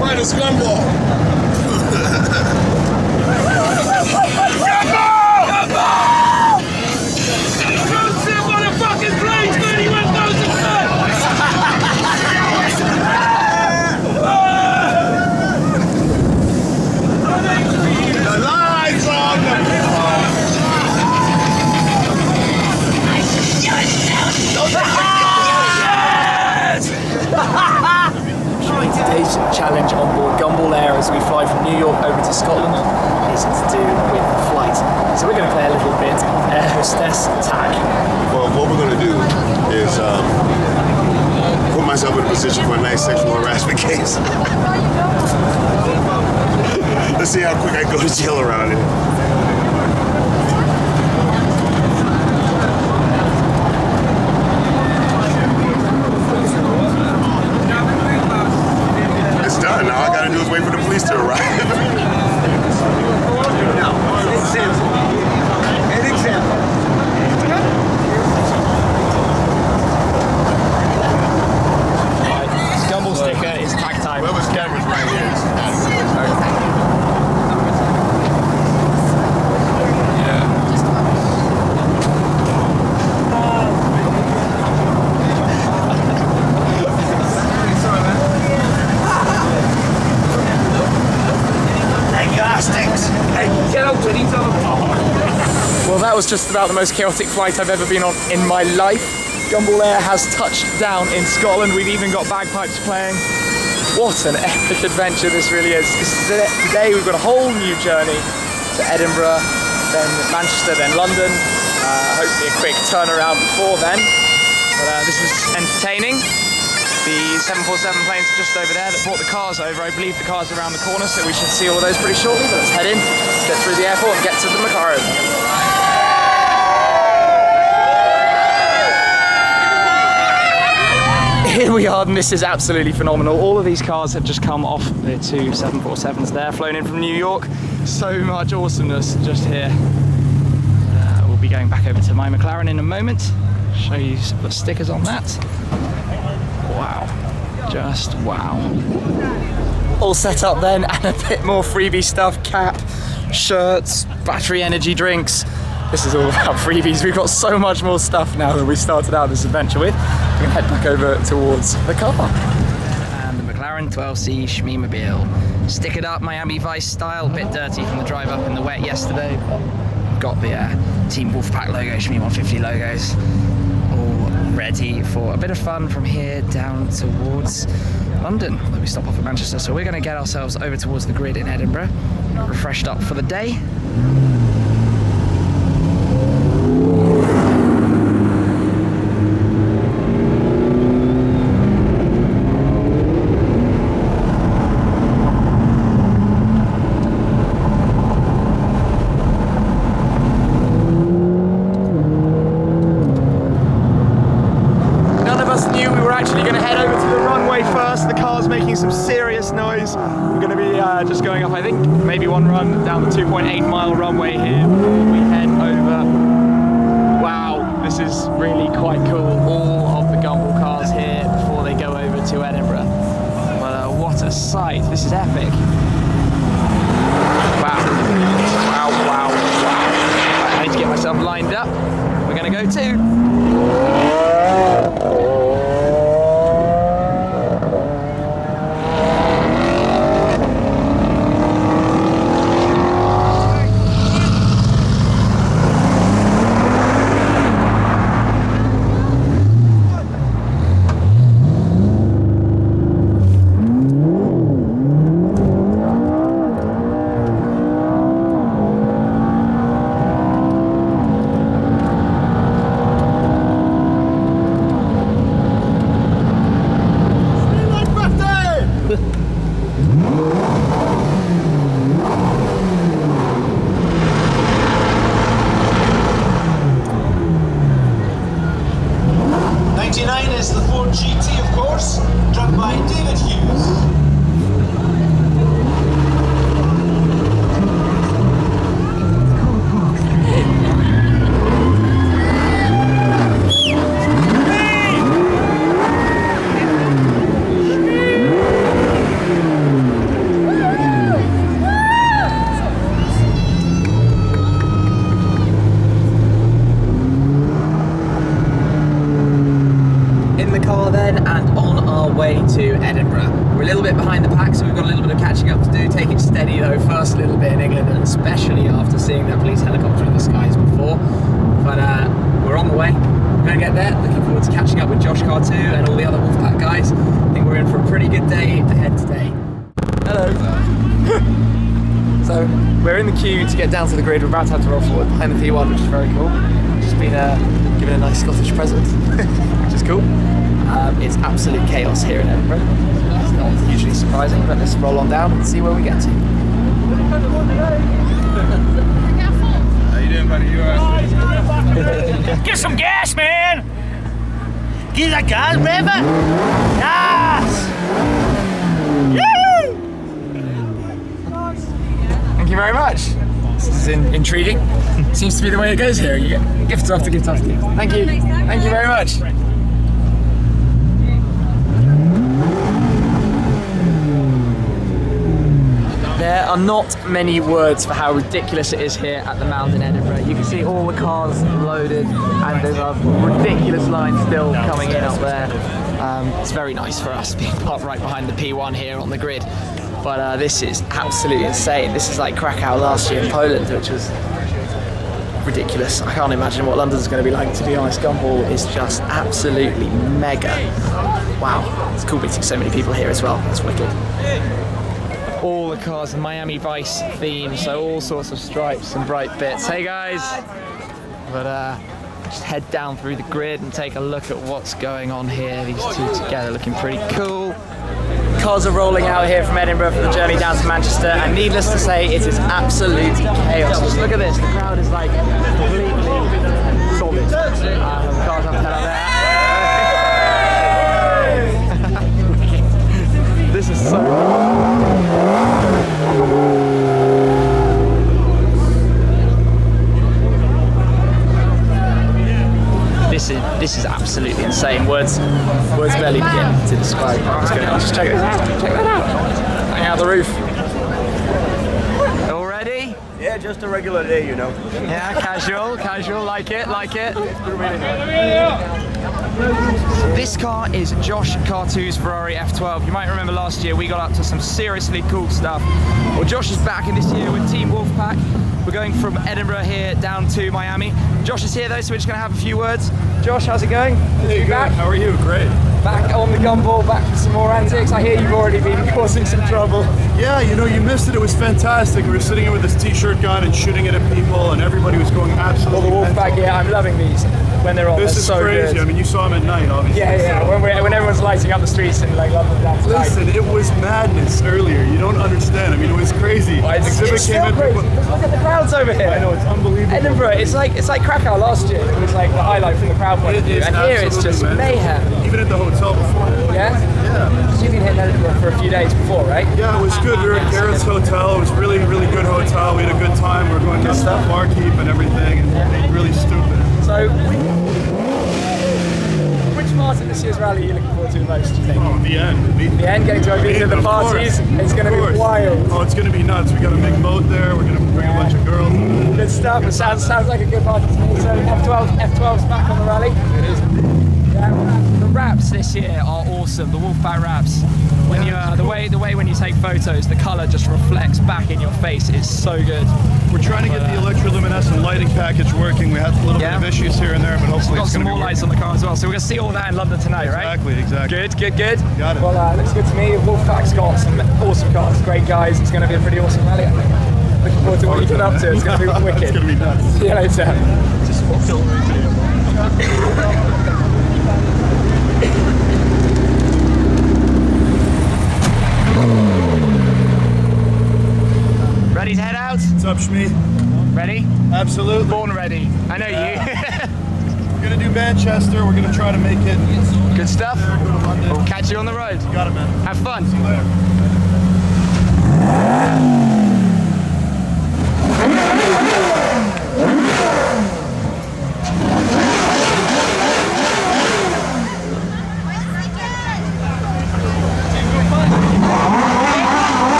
Right, it's Gumball! Today's challenge on board Gumball Air as we fly from New York over to Scotland is to do with the flight. So we're going to play a little bit air hostess tag. Well, what we're going to do is put myself in a position for a nice sexual harassment case. Let's see how quick I go to jail around it. Done. Now all I gotta do is wait for the police to arrive. An example. Gumball sticker is tag time. Whoever's camera's right here is Well, that was just about the most chaotic flight I've ever been on in my life. Gumball Air has touched down in Scotland. We've even got bagpipes playing. What an epic adventure this really is. Today we've got a whole new journey to Edinburgh, then Manchester, then London. Hopefully a quick turnaround before then. But this is entertaining. The 747 planes are just over there that brought the cars over. I believe the cars are around the corner, so we should see all of those pretty shortly. But let's head in, get through the airport and get to the McLaren. Here we are, and this is absolutely phenomenal. All of these cars have just come off the two 747s there, flown in from New York. So much awesomeness just here. We'll be going back over to my McLaren in a moment. Show you the stickers on that. Wow, just wow. All set up then, and a bit more freebie stuff, cap, shirts, battery energy drinks. This is all about freebies. We've got so much more stuff now than we started out this adventure with. We're gonna head back over towards the car. And the McLaren 12C Shmeemobile. Stickered up Miami Vice style, a bit dirty from the drive up in the wet yesterday. We've got the Team Wolfpack logo, Shmee 150 logos. Ready for a bit of fun from here down towards London. Then we stop off at Manchester, so we're going to get ourselves over towards the grid in Edinburgh, refreshed up for the day. Some serious noise. We're going to be just going up, I think, maybe one run down the 2.8 mile runway here before we head over. Wow, this is really quite cool. All of the Gumball cars here before they go over to Edinburgh. Well, what a sight. This is epic. Wow. Wow, wow, wow. Right, I need to get myself lined up. We're going to go too. to Edinburgh. We're a little bit behind the pack, so we've got a little bit of catching up to do. Take it steady though, first a little bit in England, and especially after seeing that police helicopter in the skies before. But we're on the way. We're going to get there. Looking forward to catching up with Josh Cartu and all the other Wolfpack guys. I think we're in for a pretty good day ahead today. Hello. So we're in the queue to get down to the grid. We're about to have to roll forward behind the P1, which is very cool. Just been given a nice Scottish present, which is cool. It's absolute chaos here in Edinburgh. It's not hugely surprising, but let's roll on down and see where we get to. How you doing, buddy? You alright? Get some gas, man! Get that gas, brother! Yes! Woo! Thank you very much. This is intriguing. Seems to be the way it goes here. You get gifts after gift after gift. Thank you. Thank you very much. There are not many words for how ridiculous it is here at the Mound in Edinburgh. You can see all the cars loaded, and there's a ridiculous line still coming in up there. It's very nice for us being parked right behind the P1 here on the grid. But this is absolutely insane. This is like Krakow last year in Poland, which was ridiculous. I can't imagine what London's going to be like, to be honest. Gumball is just absolutely mega. Wow, it's cool meeting so many people here as well. That's wicked. All the cars in Miami Vice theme, so all sorts of stripes and bright bits. Hey guys! But just head down through the grid and take a look at what's going on here. These two together looking pretty cool. Cars are rolling out here from Edinburgh for the journey down to Manchester, and needless to say, it is absolute chaos. Just look at this, the crowd is like completely solid. The cars have to head out there. This is so This is absolutely insane. Words barely begin to describe what's going on. Just check it out. Check that out. Hang out the roof. All ready? Yeah, just a regular day, you know. Yeah, casual, like it. This car is Josh Cartu's Ferrari F12. You might remember last year we got up to some seriously cool stuff. Well, Josh is back in this year with Team Wolfpack. We're going from Edinburgh here down to Miami. Josh is here though, so we're just going to have a few words. Josh, how's it going? Hey, good. Back? How are you? Great. Back on the Gumball, back for some more antics. I hear you've already been causing some trouble. Yeah, you know, you missed it. It was fantastic. We were sitting here with this t-shirt gun and shooting it at people, and everybody was going absolutely Well, the Wolfpack, yeah, I'm loving these when they're on. This is so crazy. Good. I mean, you saw them at night, obviously. Yeah. So. When everyone's lighting up the streets in like London, that's Listen, it was madness earlier. You don't understand. I mean, it was crazy. It's still crazy. Look at the crowds over here. I know, it's unbelievable. Edinburgh, it's like Krakow last year. It was like the highlight from the crowd point of view, and here it's just mayhem. Even at the hotel before. Yeah? Yeah. You've been hitting Edinburgh for a few days before, right? Yeah, it was good. We were at Garrett's Hotel. It was really, really good hotel. We had a good time. We were going down to the Barkeep and everything, and really stupid. So, which part of this year's rally are you looking forward to most, do you think? Oh, the end. The end, getting to Ibiza, the parties. It's going to be wild. Oh, it's going to be nuts. We got a big boat there. We're going to bring a bunch of girls. Good stuff. It sounds like a good party to me. So F12's back on the rally. It is. Yeah, the wraps this year are awesome. The Wolfpack wraps. When you the way when you take photos, the colour just reflects back in your face. It's so good. We're trying to get the electroluminescent lighting package working. We had a little bit of issues here and there, but hopefully got it's some going to be more lights on the car as well. So we're going to see all that in London tonight, right? Exactly. Good. Got it. Well, looks good to me. Wolfpack's got some awesome cars, great guys. It's going to be a pretty awesome rally, I think. Looking forward to what you get up to. It's going to be wicked. It's going to be nuts. See you later. Ready to head out? What's up, Shmee? Ready? Absolutely. Born ready. I know you. We're going to do Manchester. We're going to try to make it. Good stuff. We'll catch you on the road. You got it, man. Have fun. See you later.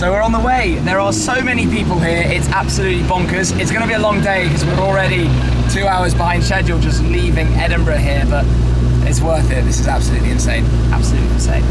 So we're on the way. There are so many people here, it's absolutely bonkers. It's going to be a long day because we're already 2 hours behind schedule just leaving Edinburgh here, but it's worth it. This is absolutely insane. Absolutely insane.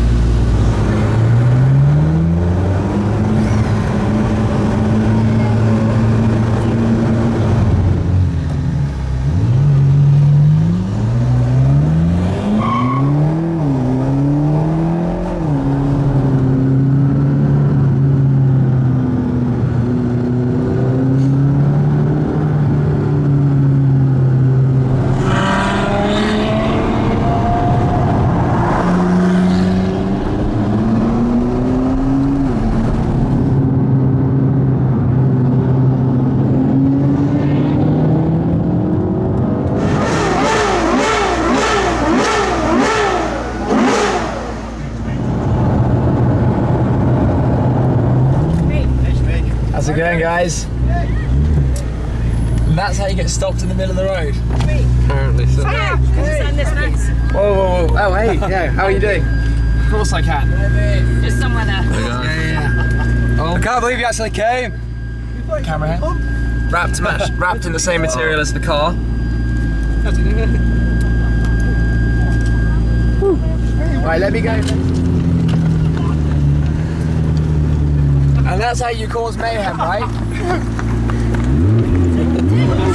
How's it going, guys? And that's how you get stopped in the middle of the road. Apparently so. Whoa. Oh, hey, yeah, how are you doing? Of course I can. Just somewhere there. Yeah. Oh, I can't believe you actually came. Camera here. Wrapped in the same material as the car. Right, let me go. And that's how you cause mayhem, right?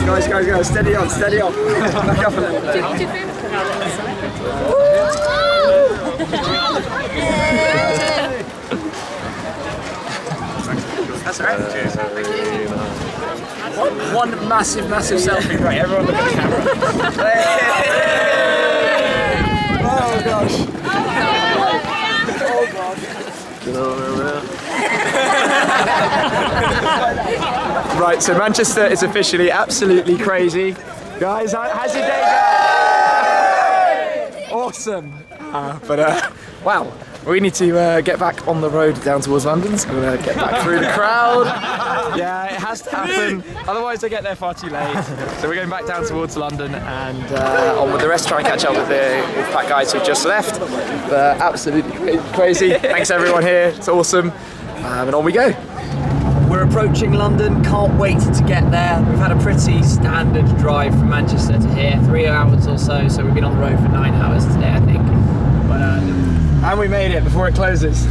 Guys, steady on. Back up a little bit. That's right. One massive selfie. Right, everyone look at the camera. Oh gosh. Oh gosh. Right, so Manchester is officially absolutely crazy. Guys, how's your day going? Awesome. Wow, we need to get back on the road down towards London, so we're going to get back through the crowd. Yeah, it has to happen, otherwise I get there far too late. So we're going back down towards London and on with the rest, try and catch up with the Wolfpack guys who just left. But absolutely crazy. Thanks everyone here, it's awesome. And on we go. We're approaching London, can't wait to get there. We've had a pretty standard drive from Manchester to here, 3 hours or so, so we've been on the road for 9 hours today, I think. But, and we made it before it closes.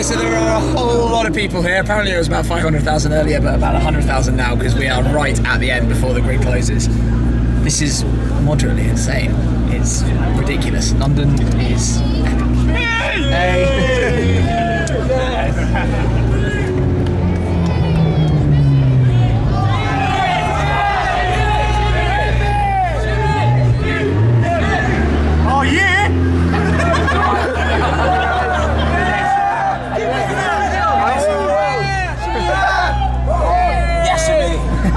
So there are a whole lot of people here. Apparently it was about 500,000 earlier, but about 100,000 now because we are right at the end before the grid closes. This is moderately insane. It's ridiculous. London is epic. Hey! Oh yeah!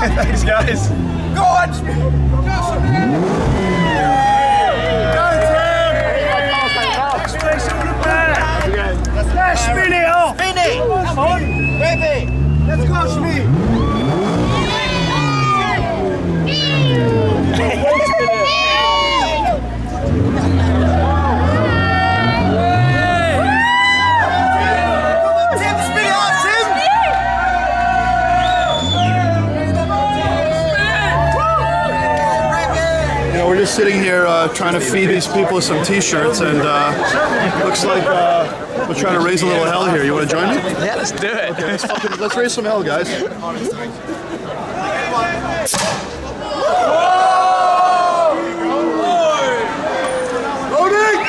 Thanks, guys. Go on, Shmeemobile! Go, Tim! Spin it off! Spin it! Come on! Baby! Let's go, Shmeemobile! We're just sitting here trying to feed these people some t-shirts, and looks like we're trying to raise a little hell here. You want to join me? Yeah, let's do it. Okay, let's raise some hell, guys. Loading!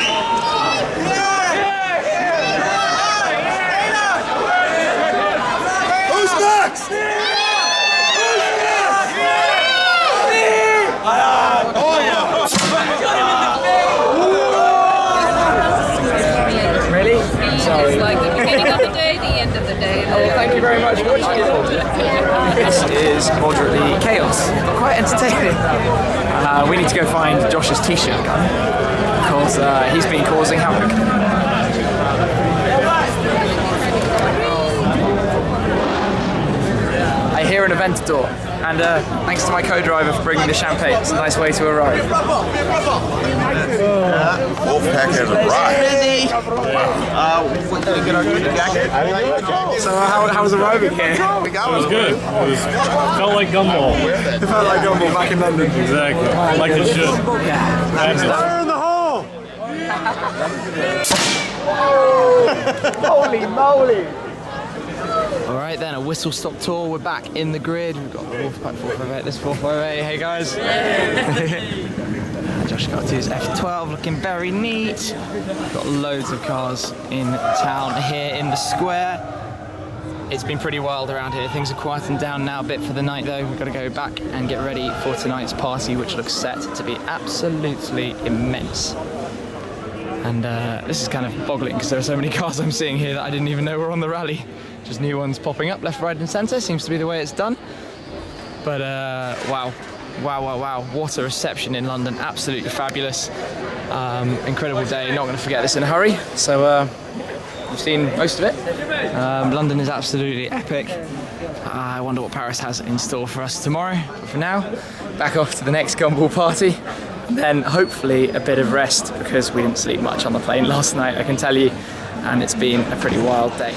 us is moderately chaos, but quite entertaining. We need to go find Josh's t-shirt gun because he's been causing havoc. I hear an Aventador, and thanks to my co-driver for bringing the champagne. It's a nice way to arrive. Wolfpack has arrived. So how was arriving here? It was good. Felt like Gumball. It felt like Gumball back in London. Exactly. Like it should. Fire in the hole! Holy moly! Alright then, a whistle stop tour. We're back in the grid. We've got the Wolfpack 458, this 458. Hey guys. Josh Cartu's F12 looking very neat. Got loads of cars in town here in the square. It's been pretty wild around here. Things are quieting down now a bit for the night though. We've got to go back and get ready for tonight's party, which looks set to be absolutely immense. And this is kind of boggling because there are so many cars I'm seeing here that I didn't even know were on the rally. Just new ones popping up left, right and centre. Seems to be the way it's done. But wow. What a reception in London. Absolutely fabulous. Incredible day. Not going to forget this in a hurry. So we've seen most of it. London is absolutely epic. I wonder what Paris has in store for us tomorrow. But for now, back off to the next Gumball party. Then hopefully a bit of rest because we didn't sleep much on the plane last night, I can tell you. And it's been a pretty wild day.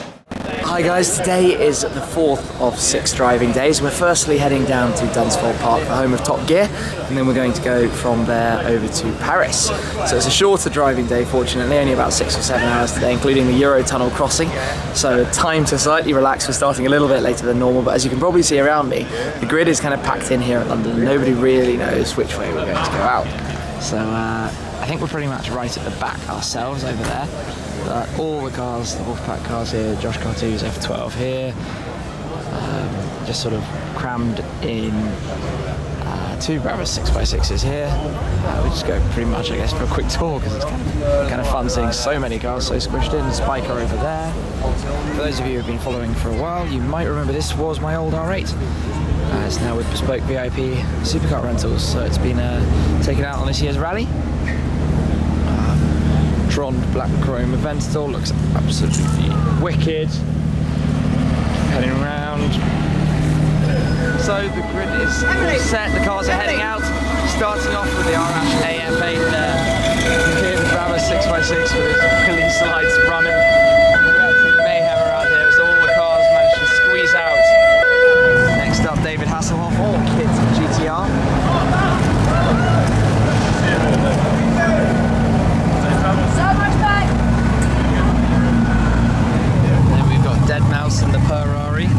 Hi guys, today is the 4th of 6 driving days. We're firstly heading down to Dunsfold Park, the home of Top Gear, and then we're going to go from there over to Paris. So it's a shorter driving day, fortunately, only about 6 or 7 hours today, including the Eurotunnel crossing. So time to slightly relax. We're starting a little bit later than normal, but as you can probably see around me, the grid is kind of packed in here at London, and nobody really knows which way we're going to go out. So I think we're pretty much right at the back ourselves over there. All the cars, the Wolfpack cars here, Josh Cartu's F12 here, just sort of crammed in 2 Brabus 6x6s here. We just go pretty much, I guess, for a quick tour because it's kind of fun seeing so many cars so squished in. Spiker over there. For those of you who have been following for a while, you might remember this was my old R8. It's now with Bespoke VIP Supercar rentals, so it's been taken out on this year's rally. Black chrome Aventador looks absolutely wicked. Heading around. So the grid is set, the cars are heading out. Starting off with the R-Ash AF8 there. Here the Brabus 6x6 with his police lights running. Mayhem around here as all the cars manage to squeeze out. Next up, David Hasselhoff, all kids GT-R. Dead Mouse and the Ferrari.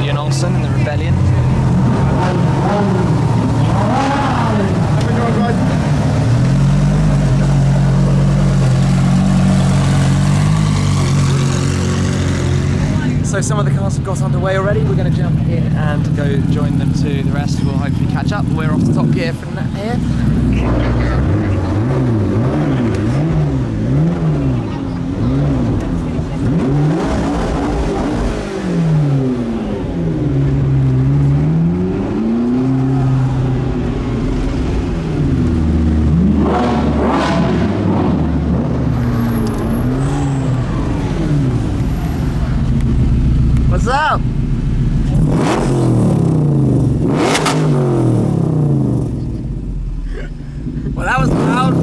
Ian Olsen and the Rebellion. So some of the cars have got underway already. We're going to jump in and go join them to the rest. We'll hopefully catch up. We're off to Top Gear from here. What's up? Well, that was loud.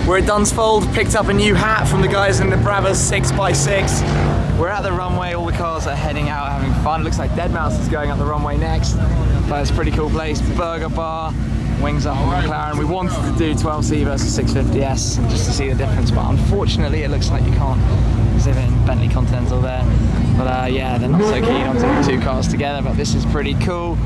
We're at Dunsfold, picked up a new hat from the guys in the Brabus 6x6. We're at the runway, all the cars are heading out having fun. Looks like Deadmau5 is going up the runway next. But it's a pretty cool place. Burger bar, wings up on McLaren. We wanted to do 12C versus 650S just to see the difference, but unfortunately it looks like you can't exhibiting Bentley Continental there. But yeah, they're not so keen on doing two cars together, but this is pretty cool.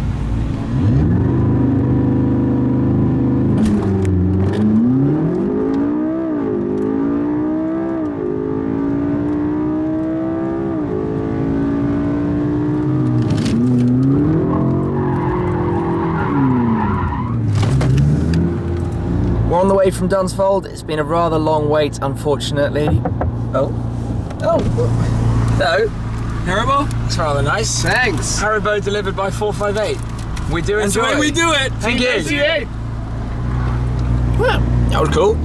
We're on the way from Dunsfold. It's been a rather long wait, unfortunately. Oh. Hello. Haribo? That's rather nice. Thanks. Haribo delivered by 458. We do That's enjoy the way we do it. Thank you. TGA. Well, that was cool.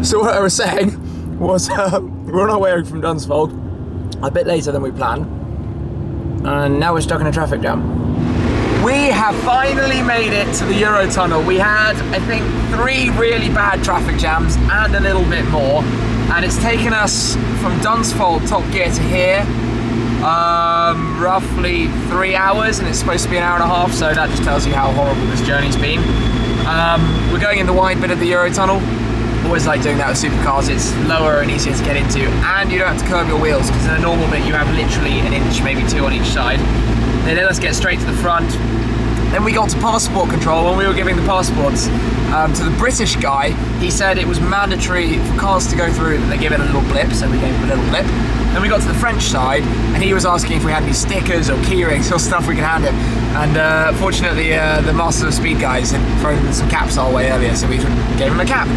So what I was saying was we're on our way from Dunsfold a bit later than we planned, and now we're stuck in a traffic jam. We have finally made it to the Eurotunnel. We had, I think, 3 really bad traffic jams and a little bit more, and it's taken us from Dunsfold top gear to here roughly 3 hours, and it's supposed to be an hour and a half, so that just tells you how horrible this journey's been. We're going in the wide bit of the Eurotunnel. Always like doing that with supercars. It's lower and easier to get into, and you don't have to curve your wheels, because in a normal bit you have literally an inch, maybe 2 on each side. They let us get straight to the front. Then we got to passport control. When we were giving the passports to the British guy, he said it was mandatory for cars to go through that they give it a little blip, so we gave him a little blip. Then we got to the French side, and he was asking if we had any stickers or key rings or stuff we could hand him. And fortunately, the Master of Speed guys had thrown some caps our way earlier, so we gave him a cap.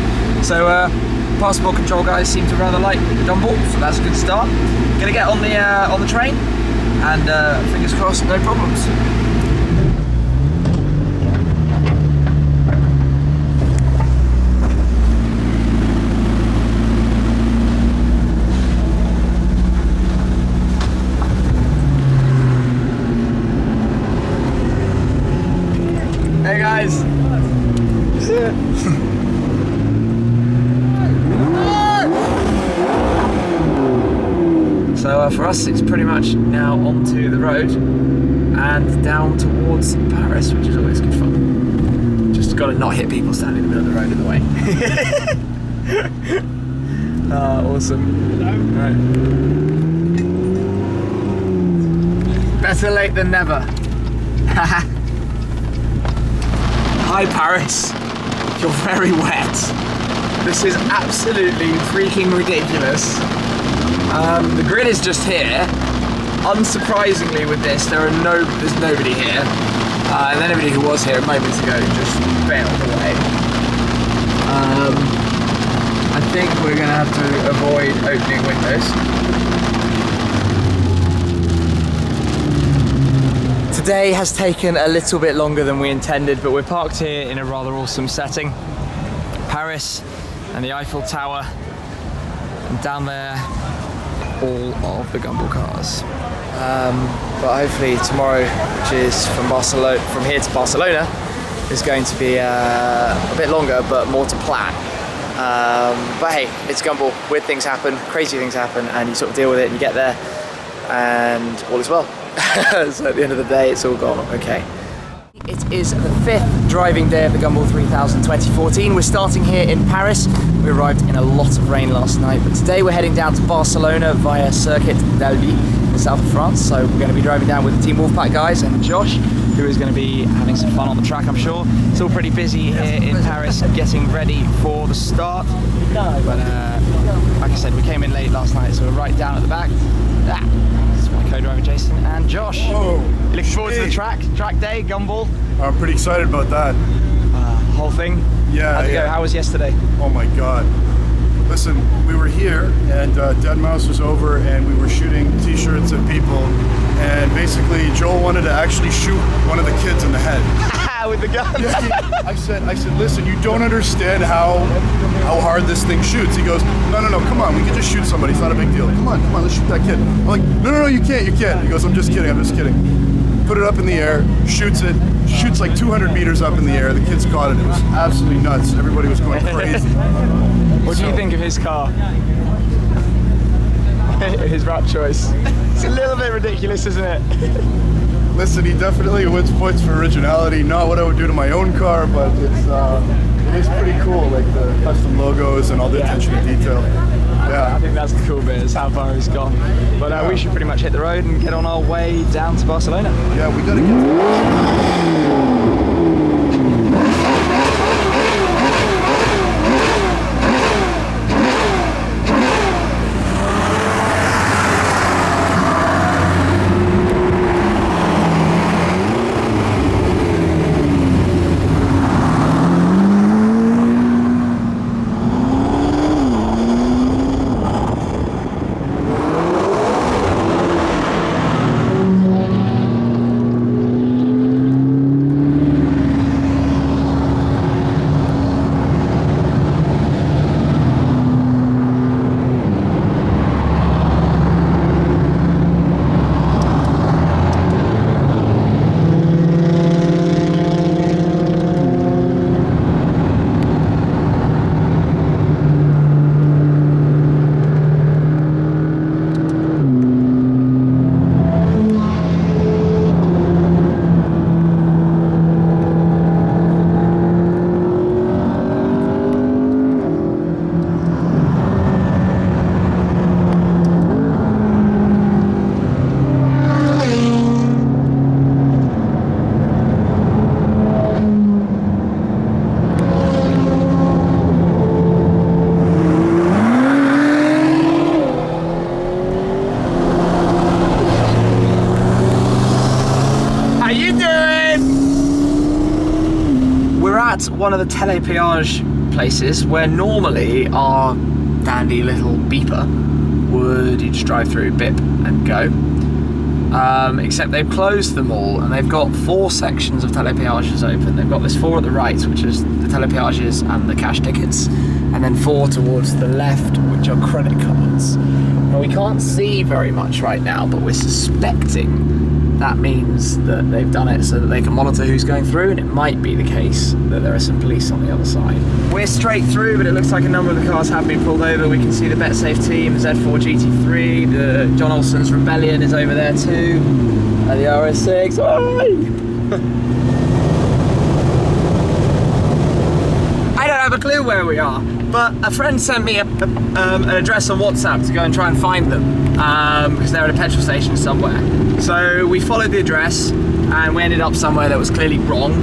So passport control guys seem to rather like Gumball, so that's a good start. Gonna get on the train, and fingers crossed, no problems. Hey guys. So for us, it's pretty much now onto the road and down towards Paris, which is always good fun. Just got to not hit people standing in the middle of the road in the way. Awesome. Right. Better late than never. Hi Paris, you're very wet. This is absolutely freaking ridiculous. The grid is just here. Unsurprisingly with this, there's nobody here. And anybody who was here moments ago just bailed away. I think we're gonna have to avoid opening windows. Today has taken a little bit longer than we intended, but we're parked here in a rather awesome setting. Paris and the Eiffel Tower, and down there all of the Gumball cars. But hopefully tomorrow, which is from here to Barcelona, is going to be a bit longer but more to plan. But hey, it's Gumball. Weird things happen, crazy things happen, and you sort of deal with it and you get there and all is well. So at the end of the day, it's all gone okay. It is the 5th driving day of the Gumball 3000 2014. We're starting here in Paris. We arrived in a lot of rain last night, but today we're heading down to Barcelona via Circuit d'Albi in the south of France. So we're going to be driving down with the Team Wolfpack guys and Josh, who is going to be having some fun on the track, I'm sure. It's all pretty busy here in Paris, getting ready for the start. But like I said, we came in late last night, so we're right down at the back. It's my co-driver Jason and Josh. Whoa. Looking forward to the track day, Gumball. I'm pretty excited about that. Whole thing? Yeah. How'd it go? How was yesterday? Oh my God. Listen, we were here and Deadmau5 was over and we were shooting t-shirts at people, and basically Joel wanted to actually shoot one of the kids in the head. With the gun? Yeah, I said, listen, you don't understand how hard this thing shoots. He goes, no, come on, we can just shoot somebody, it's not a big deal. Come on, let's shoot that kid. I'm like, no, you can't. He goes, I'm just kidding. Put it up in the air, shoots like 200 meters up in the air. The kids caught it. It was absolutely nuts. Everybody was going crazy. What do you think of his car? His wrap choice. It's a little bit ridiculous, isn't it? Listen, he definitely wins points for originality. Not what I would do to my own car, but it is pretty cool, like the custom logos and all the attention to detail. I think that's the cool bit, is how far he's gone. But we should pretty much hit the road and get on our way down to Barcelona. Yeah, we gotta get one of the tele-peage places where normally our dandy little beeper would you just drive through, bip and go. Except they've closed them all and they've got 4 sections of tele-peages open. They've got this 4 at the right, which is the tele-peages and the cash tickets, and then 4 towards the left, which are credit cards. Now we can't see very much right now, but we're suspecting that means that they've done it so that they can monitor who's going through, and it might be the case that there are some police on the other side. We're straight through, but it looks like a number of the cars have been pulled over. We can see the BetSafe team, the Z4 GT3, the John Olsen's Rebellion is over there too, and the RS6. I don't have a clue where we are, but a friend sent me an address on WhatsApp to go and try and find them, because they're at a petrol station somewhere. So we followed the address and we ended up somewhere that was clearly wrong,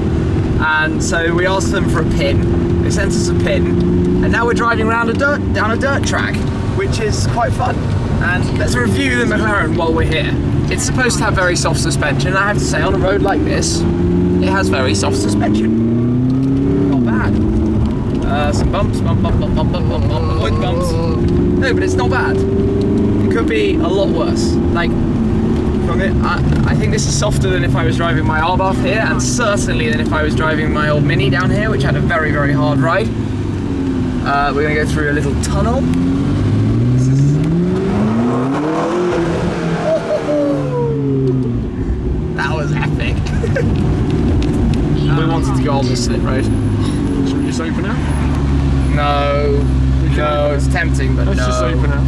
and so we asked them for a pin. They sent us a pin, and now we're driving around down a dirt track, which is quite fun. And let's review the McLaren while we're here. It's supposed to have very soft suspension, and I have to say, on a road like this, it has very soft suspension. Not bad. Some bumps, bump, avoid bumps. No, but it's not bad. It could be a lot worse. Like, I think this is softer than if I was driving my R-Bath here, and certainly than if I was driving my old Mini down here, which had a very, very hard ride. We're going to go through a little tunnel. That was epic. We wanted to go on this slip road. Should we just open out? No, it's tempting, but let's no. Let's just open out.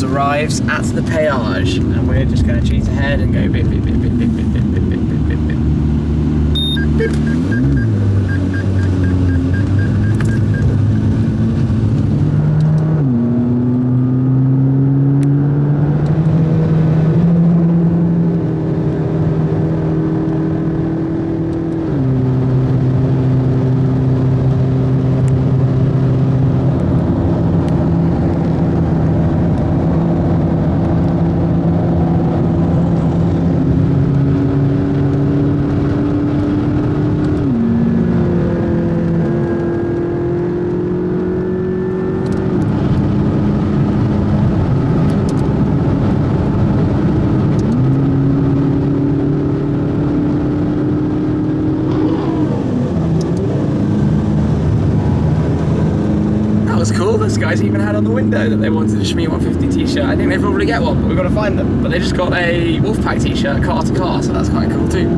Arrives at the péage, and we're just going to cheat ahead and go bip bip bip bip bip bip bip bip bip bip bip. was cool. Those guys even had on the window that they wanted a Shmee 150 t-shirt. I think they probably get one, but we've got to find them. But they just got a Wolfpack t-shirt, car to car, so that's quite cool too.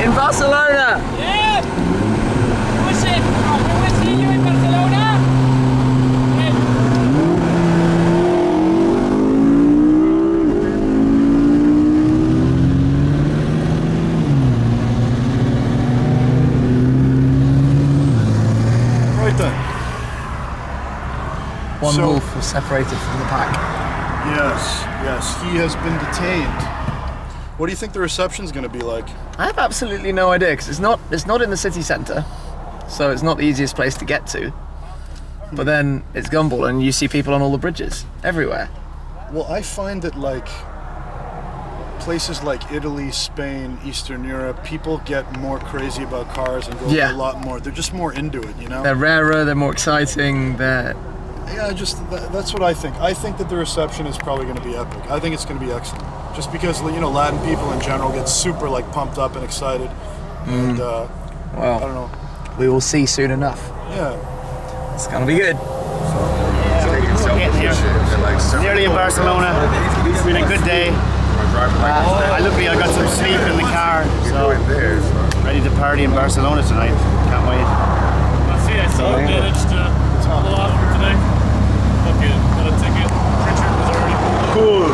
In Barcelona! Yeah! Push it! We will see you in Barcelona! Right then. One So- wolf was separated from the pack. Yes, he has been detained. What do you think the reception's going to be like? I have absolutely no idea, because it's not in the city centre, so it's not the easiest place to get to. But then it's Gumball, and you see people on all the bridges, everywhere. Well, I find that like places like Italy, Spain, Eastern Europe, people get more crazy about cars and go Yeah. a lot more. They're just more into it, you know? They're rarer, they're more exciting, they're... Yeah, that's what I think. I think that the reception is probably going to be epic. I think it's going to be excellent. Just because, you know, Latin people in general get super like pumped up and excited. And Well, I don't know. we will see soon enough. Yeah. It's gonna be good. Nearly in Barcelona. It's been a good day. Luckily I got some sleep in the car, so ready to party in Barcelona tonight. Can't wait. I saw you managed to pull off for today. Okay, got a ticket. Richard was already Cool.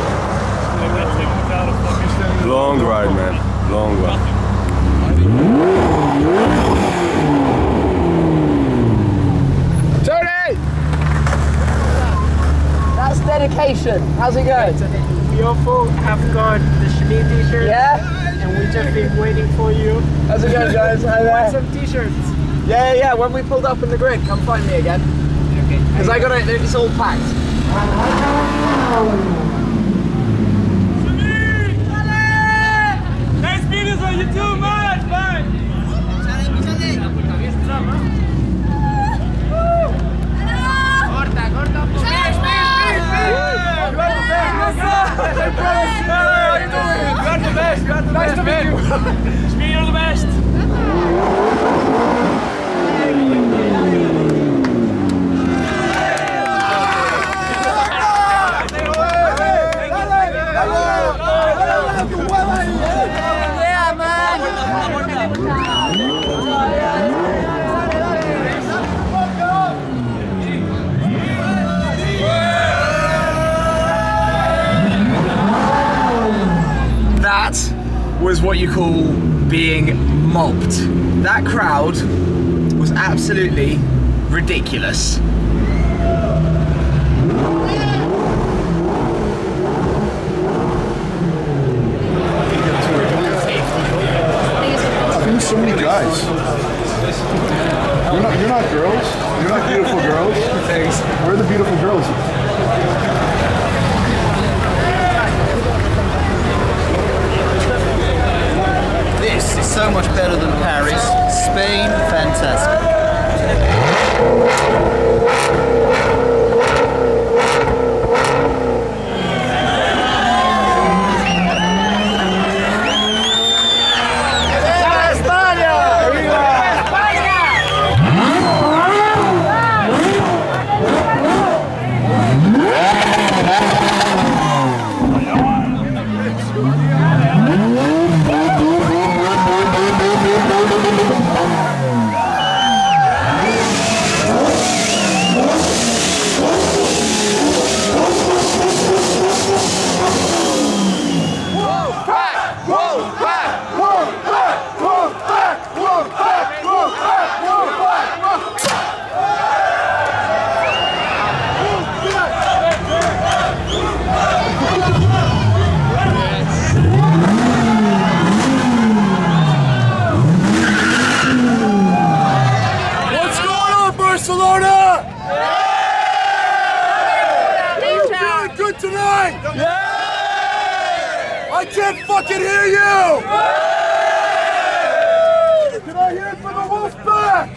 They went without a fucking Long ride, man. Long ride. Tony! That's dedication. How's it going? We also have got the Shmee t-shirt. Yeah? And we just been waiting for you. How's it going, guys? Hi there. Want some t-shirts? Yeah. When we pulled up in the grid, come find me again. Okay. Because I got it. It's all packed. Nice videos on you too much, man! Nice to meet you. Shmee, you're the best. Yeah, man. That was what you call being mobbed. That crowd was absolutely ridiculous. There's so many guys. You're not girls. You're not beautiful girls. Thanks. Where are the beautiful girls? This is so much better than Paris. Spain, fantastic. Barcelona! You're doing good tonight! I can't fucking hear you! Can I hear it from the Wolfpack?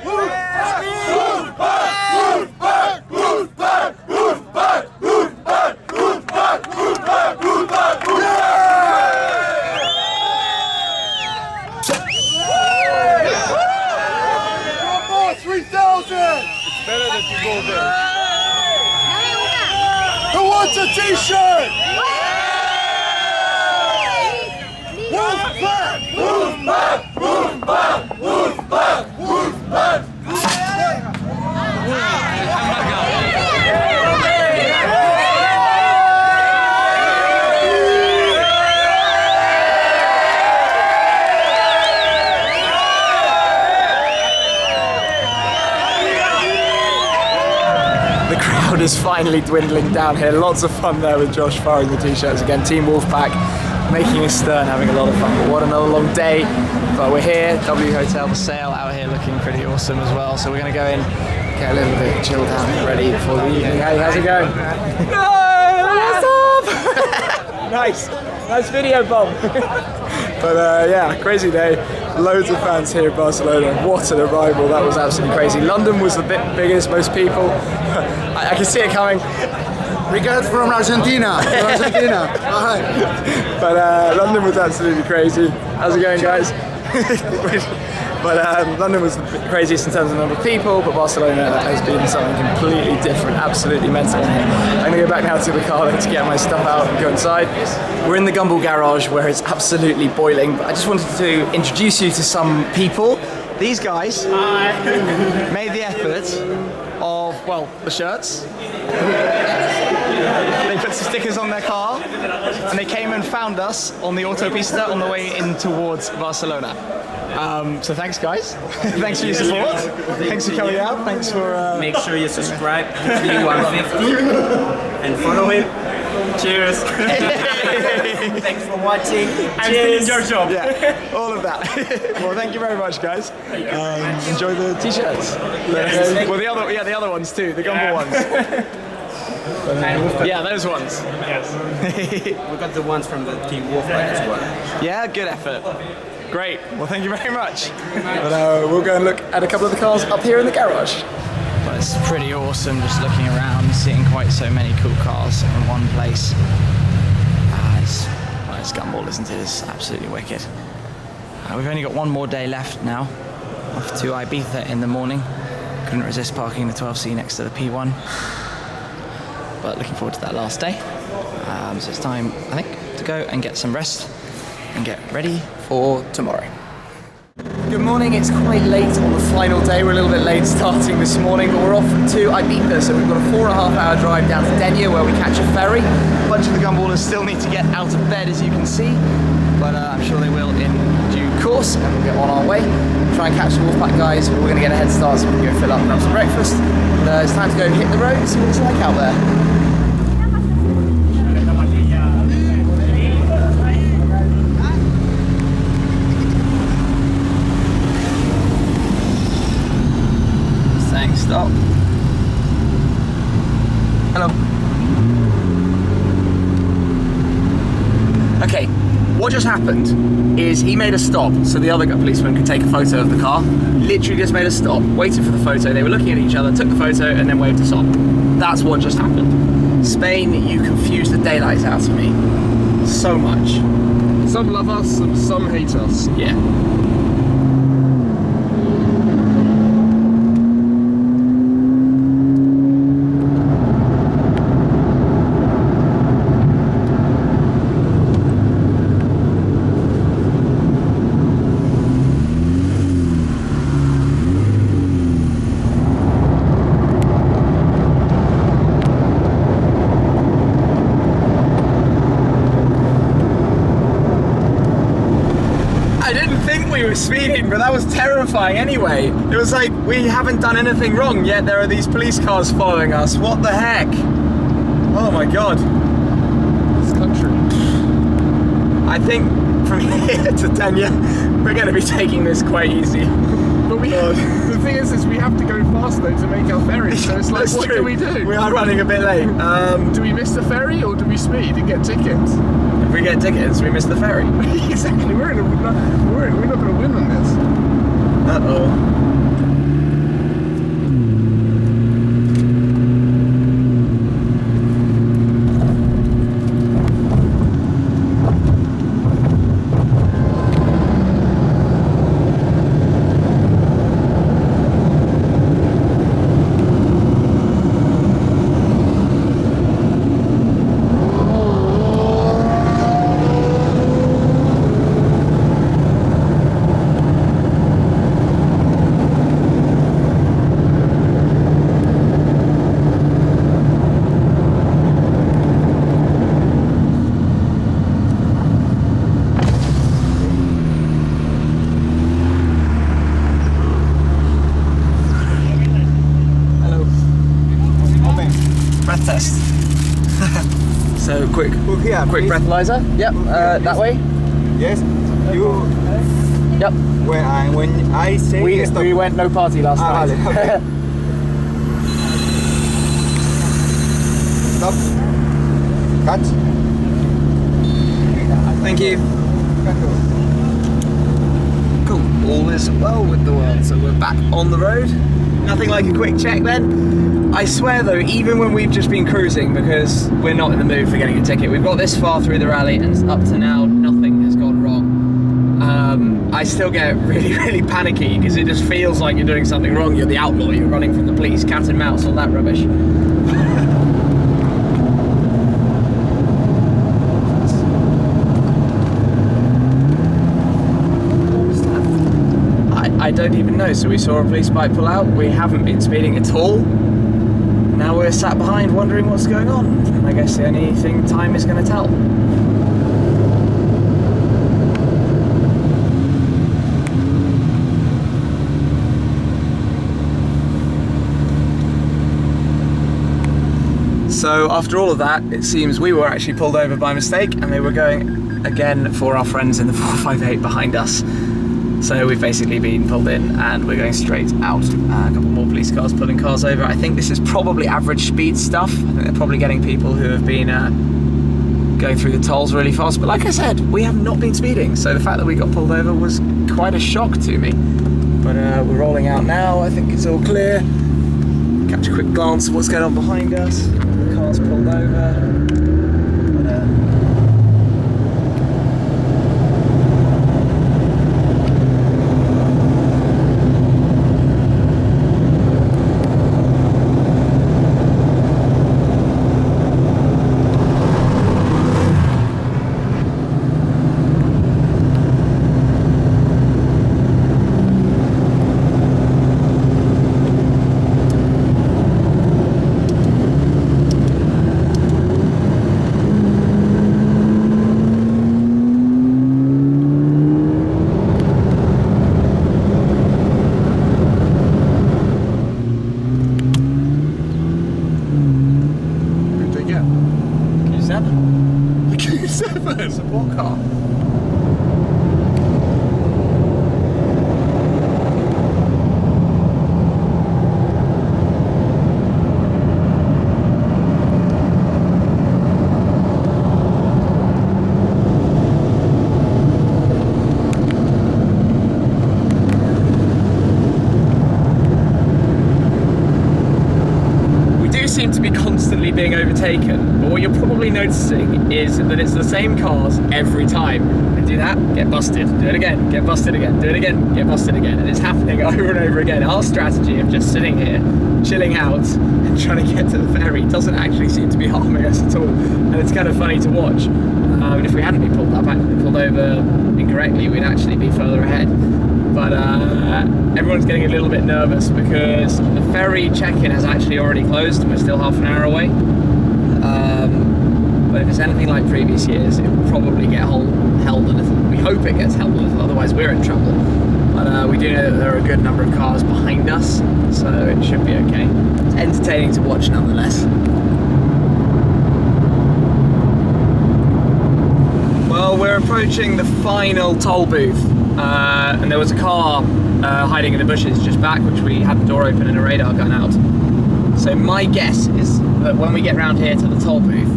Wolfpack! Is finally dwindling down here. Lots of fun there with Josh firing the t-shirts again. Team Wolfpack making a stern, having a lot of fun. But what another long day. But we're here, W Hotel, the sail out here looking pretty awesome as well. So we're going to go in, get a little bit chilled out, get ready for the evening. Hey, how's it going? No! What's up? Nice video, Bob. But yeah, crazy day. Loads of fans here in Barcelona. What an arrival, that was absolutely crazy. London was the biggest, most people. I can see it coming. Regards from Argentina. But London was absolutely crazy. How's it going, guys? But London was the craziest in terms of the number of people, but Barcelona has been something completely different, absolutely mental. I'm going to go back now to the car to get my stuff out and go inside. We're in the Gumball garage where it's absolutely boiling, but I just wanted to introduce you to some people. These guys made the effort of, well, the shirts. They put some stickers on their car and they came and found us on the Autopista on the way in towards Barcelona. So thanks, guys. Thanks for your support. Thanks for coming out. Thanks for... Make sure you subscribe to G150 and follow him. Cheers. Thanks for watching. I'm still in your job. Yeah, all of that. Well, thank you very much, guys. Enjoy the t-shirts. Yes. Well, the other ones too, the Gumball ones. Yeah, those ones. Yes. We got the ones from the team Wolfpack as well. Yeah, good effort. Great. Well, thank you very much. But we'll go and look at a couple of the cars up here in the garage. But it's pretty awesome just looking around, seeing quite so many cool cars in one place. It's Gumball, isn't it? It's absolutely wicked. We've only got one more day left now. Off to Ibiza in the morning. Couldn't resist parking the 12C next to the P1. But looking forward to that last day. So it's time, I think, to go and get some rest and get ready for tomorrow. Good morning, it's quite late on the final day. We're a little bit late starting this morning, but we're off to Ibiza. So we've got a 4.5-hour drive down to Edinburgh where we catch a ferry. A bunch of the Gumballers still need to get out of bed, as you can see, but I'm sure they will in due course, and we'll get on our way. Try and catch the Wolfpack guys, but we're going to get a head start so we can go fill up and have some breakfast. But it's time to go and hit the road and see what it's like out there. Stop. Hello. Okay, what just happened is he made a stop so the other policeman could take a photo of the car. Literally just made a stop, waited for the photo. They were looking at each other, took the photo, and then waved to stop. That's what just happened. Spain, you confuse the daylights out of me. So much. Some love us and some hate us. Yeah. Speeding, but that was terrifying anyway. It was like, we haven't done anything wrong, yet there are these police cars following us. What the heck? Oh my god. This country. I think from here to Dania, we're going to be taking this quite easy. But the thing is we have to go fast though to make our ferry, so it's like, what do we do? We are running a bit late. Do we miss the ferry or do we speed and get tickets? If we get tickets, we miss the ferry. Exactly, we're not going to win on this. Uh-oh. here. Quick please. breathalyzer. Yep. That way. Yes. You. Yep. When I say stop. We went no party last night. Vale, okay. Stop. Cut. Thank you. Cool. All is well with the world, so we're back on the road. Nothing like a quick check then. I swear though, even when we've just been cruising, because we're not in the mood for getting a ticket, we've got this far through the rally and up to now nothing has gone wrong. I still get really, really panicky because it just feels like you're doing something wrong. You're the outlaw, you're running from the police, cat and mouse, all that rubbish. I don't even know. So we saw a police bike pull out. We haven't been speeding at all. Now we're sat behind wondering what's going on. And I guess the only thing time is going to tell. So after all of that, it seems we were actually pulled over by mistake and they were going again for our friends in the 458 behind us. So we've basically been pulled in and we're going straight out. A couple more police cars pulling cars over. I think this is probably average speed stuff. I think they're probably getting people who have been going through the tolls really fast. But like I said, we have not been speeding. So the fact that we got pulled over was quite a shock to me. But we're rolling out now. I think it's all clear. Catch a quick glance at what's going on behind us. The car's pulled over. Support car. We do seem to be constantly being overtaken, but what you're probably noticing is that it's the same cars every time. And do that, get busted, do it again, get busted again, do it again, get busted again, and it's happening over and over again. Our strategy of just sitting here, chilling out, and trying to get to the ferry doesn't actually seem to be harming us at all, and it's kind of funny to watch. And if we hadn't been pulled over incorrectly, we'd actually be further ahead. But everyone's getting a little bit nervous because the ferry check-in has actually already closed and we're still half an hour away. But if it's anything like previous years, it will probably get held a little. We hope it gets held a little, otherwise we're in trouble. But we do know that there are a good number of cars behind us, so it should be okay. It's entertaining to watch nonetheless. Well, we're approaching the final toll booth, and there was a car hiding in the bushes just back, which we had the door open and a radar gun out. So my guess is that when we get round here to the toll booth,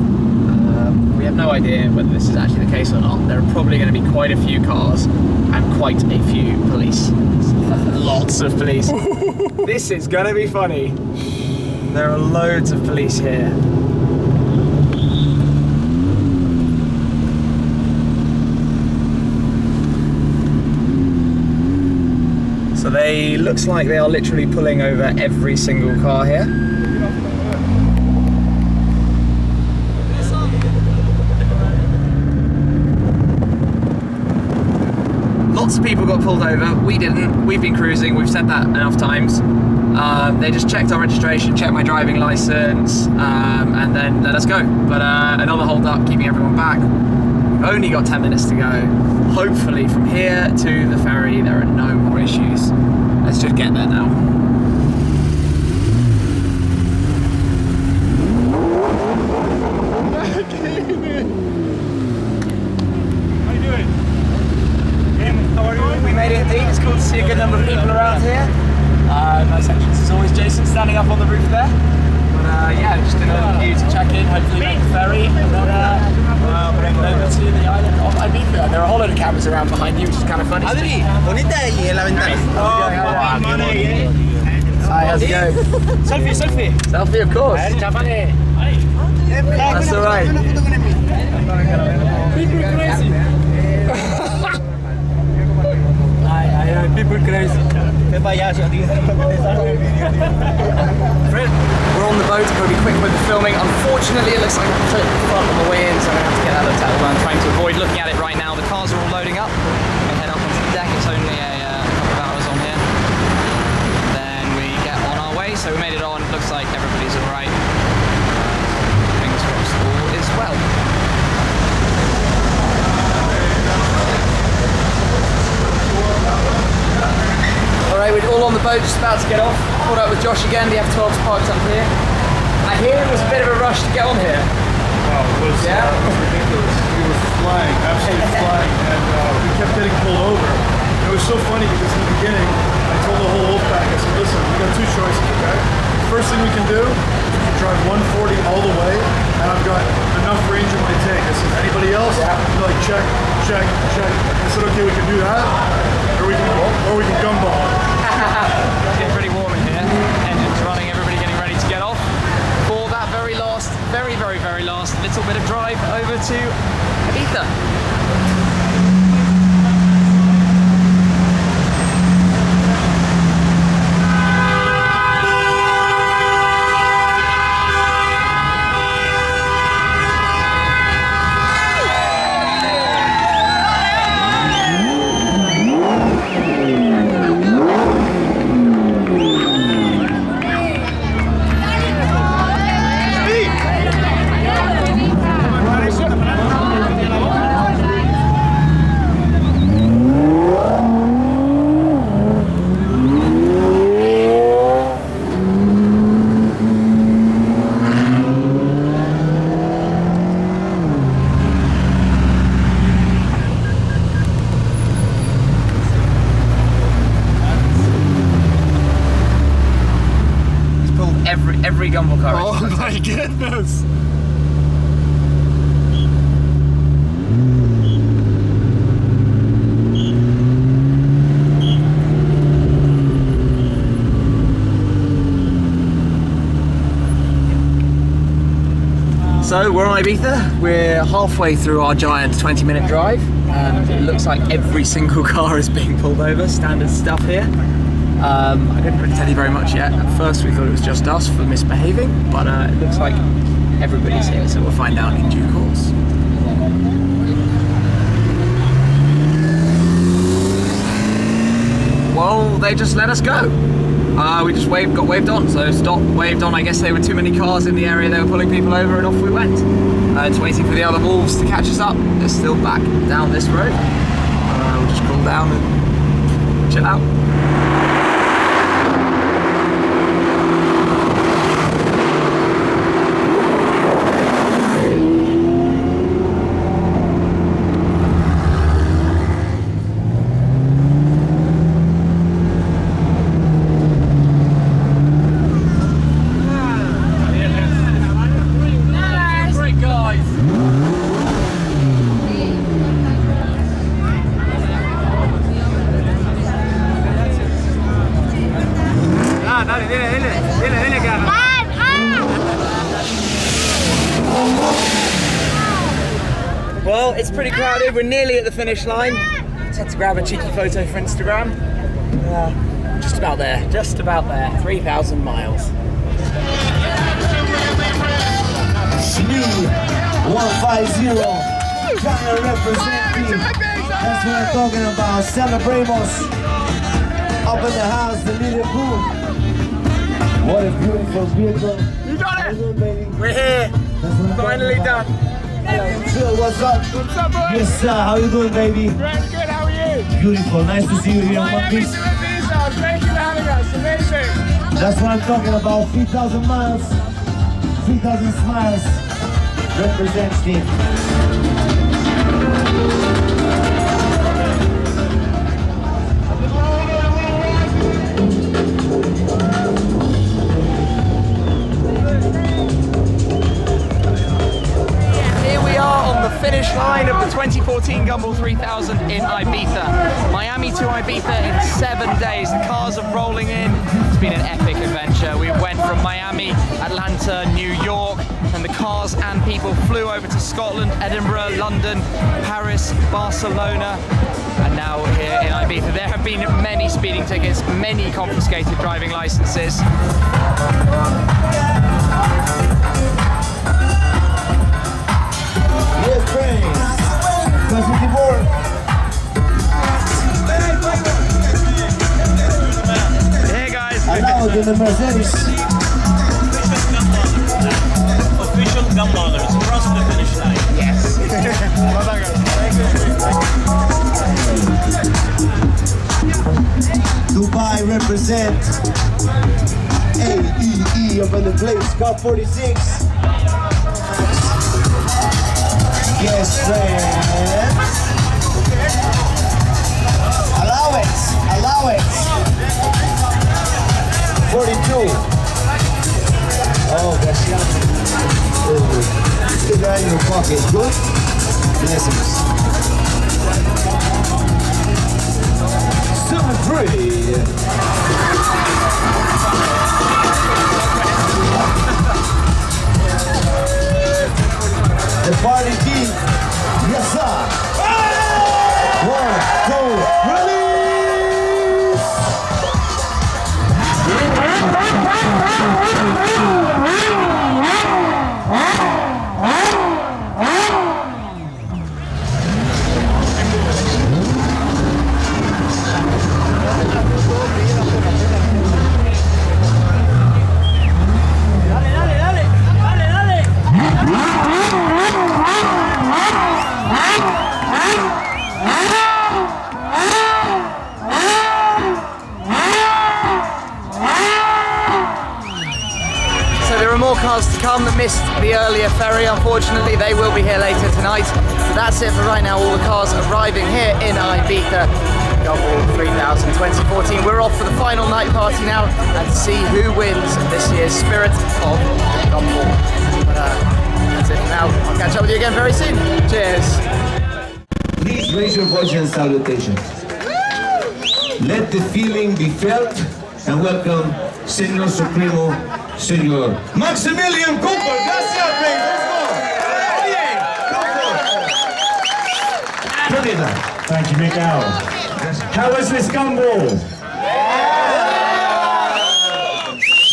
we have no idea whether this is actually the case or not. There are probably going to be quite a few cars and quite a few police. Lots of police. This is going to be funny. There are loads of police here. So looks like they are literally pulling over every single car here. Lots of people got pulled over, we didn't. We've been cruising, we've said that enough times. They just checked our registration, checked my driving license, and then let us go. But another hold up, keeping everyone back. We've only got 10 minutes to go. Hopefully from here to the ferry there are no more issues. Let's just get there now. nice entrance as always. Jason standing up on the roof there. But yeah, just in a queue to check in, hopefully make the ferry, and then bring it over to the island of Ibiza. There are a whole load of cameras around behind you, which is kind of funny. Adri, ponete ahí en la ventana. Hi, how's it going? Selfie, selfie. Selfie, of course. That's alright. People crazy. People crazy. Qué payaso, tío. We're on the boat, we're going to be quick with the filming. Unfortunately, it looks like I'm totally front on the way in, so I'm going to have to get that looked at. Although I'm trying to avoid looking at it right now. The cars are all loading up. We head up onto the deck. It's only a couple of hours on here. Then we get on our way. So we made it on. It looks like everybody's alright. Fingers crossed all is well. Alright, we're all on the boat, just about to get off. Caught up with Josh again, the F12's parked up here. I hear it was a bit of a rush to get on here. Oh, it was ridiculous. We were flying, absolutely flying, and we kept getting pulled over. It was so funny because in the beginning, I told the whole Wolfpack, I said, listen, we got two choices, okay? The first thing we can do is we can drive 140 all the way, and I've got enough range in my tank. I said, anybody else? They're like, check, check, check. I said, okay, we can do that, or we can gumball. It's getting pretty warm in here. Engines running, everybody getting ready to get off for that very last, very last little bit of drive over to Ibiza. Every Gumball car. Oh my goodness! So we're on Ibiza. We're halfway through our giant 20-minute drive, and it looks like every single car is being pulled over. Standard stuff here. I didn't really tell you very much yet. At first we thought it was just us for misbehaving, but it looks like everybody's here, so we'll find out in due course. Well, they just let us go. We just got waved on, so stopped, waved on. I guess there were too many cars in the area, they were pulling people over, and off we went. Just waiting for the other wolves to catch us up. They're still back down this road. We'll just cool down and chill out. Well, it's pretty crowded. We're nearly at the finish line. Just had to grab a cheeky photo for Instagram. Just about there. Just about there. 3,000 miles. Shmee 150, trying to represent me. That's what I'm talking about. Celebremos. Up in the house, the little boom. What a beautiful vehicle. You got it! We're here. Finally done. Chill, what's up? What's up, boys? Yes, sir. How you doing, baby? Great, good. How are you? Beautiful. Nice to see you here in One Piece. Thank you for having us. Amazing. That's what I'm talking about. 3,000 miles, 3,000 smiles. Represents team. the 2014 Gumball 3000 in Ibiza. Miami to Ibiza in 7 days. The cars are rolling in. It's been an epic adventure. We went from Miami, Atlanta, New York, and the cars and people flew over to Scotland, Edinburgh, London, Paris, Barcelona, and now we're here in Ibiza. There have been many speeding tickets, many confiscated driving licenses. Yes, friends. Hey guys. Allowed in the Mercedes. Official Gumballers cross the finish line. Yes. Dubai represent. AEE up in the place. Car 46. Yes, friends. Allow it. Allow it. 42. Oh, that's still there in your pocket. Good. Blessings. 73. The party team. Yes, sir. 1, 2, release. Cars to come that missed the earlier ferry. Unfortunately, they will be here later tonight. But that's it for right now. All the cars arriving here in Ibiza. Gumball 3000 2014. We're off for the final night party now and see who wins this year's Spirit of Gumball. But that's it for now. I'll catch up with you again very soon. Cheers. Please raise your voice in salutation. Let the feeling be felt and welcome Señor Supremo, Señor Maximilian Gumball. Gracias, baby. Let's go. Thank you, Miguel. How was this Gumball?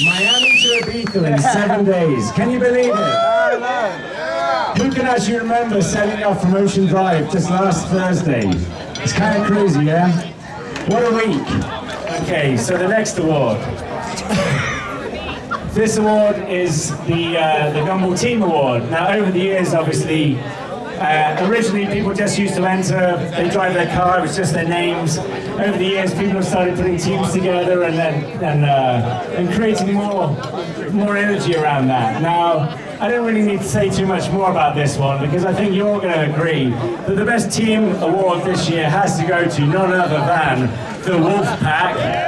Miami to Ibiza in 7 days. Can you believe it? Who can actually remember setting off from Ocean Drive just last Thursday? It's kind of crazy, yeah? What a week. Okay, so the next award. This award is the Gumball Team Award. Now, over the years, obviously, originally people just used to enter, they drive their car, it was just their names. Over the years, people have started putting teams together and creating more energy around that. Now, I don't really need to say too much more about this one because I think you're going to agree that the best team award this year has to go to none other than the Wolfpack.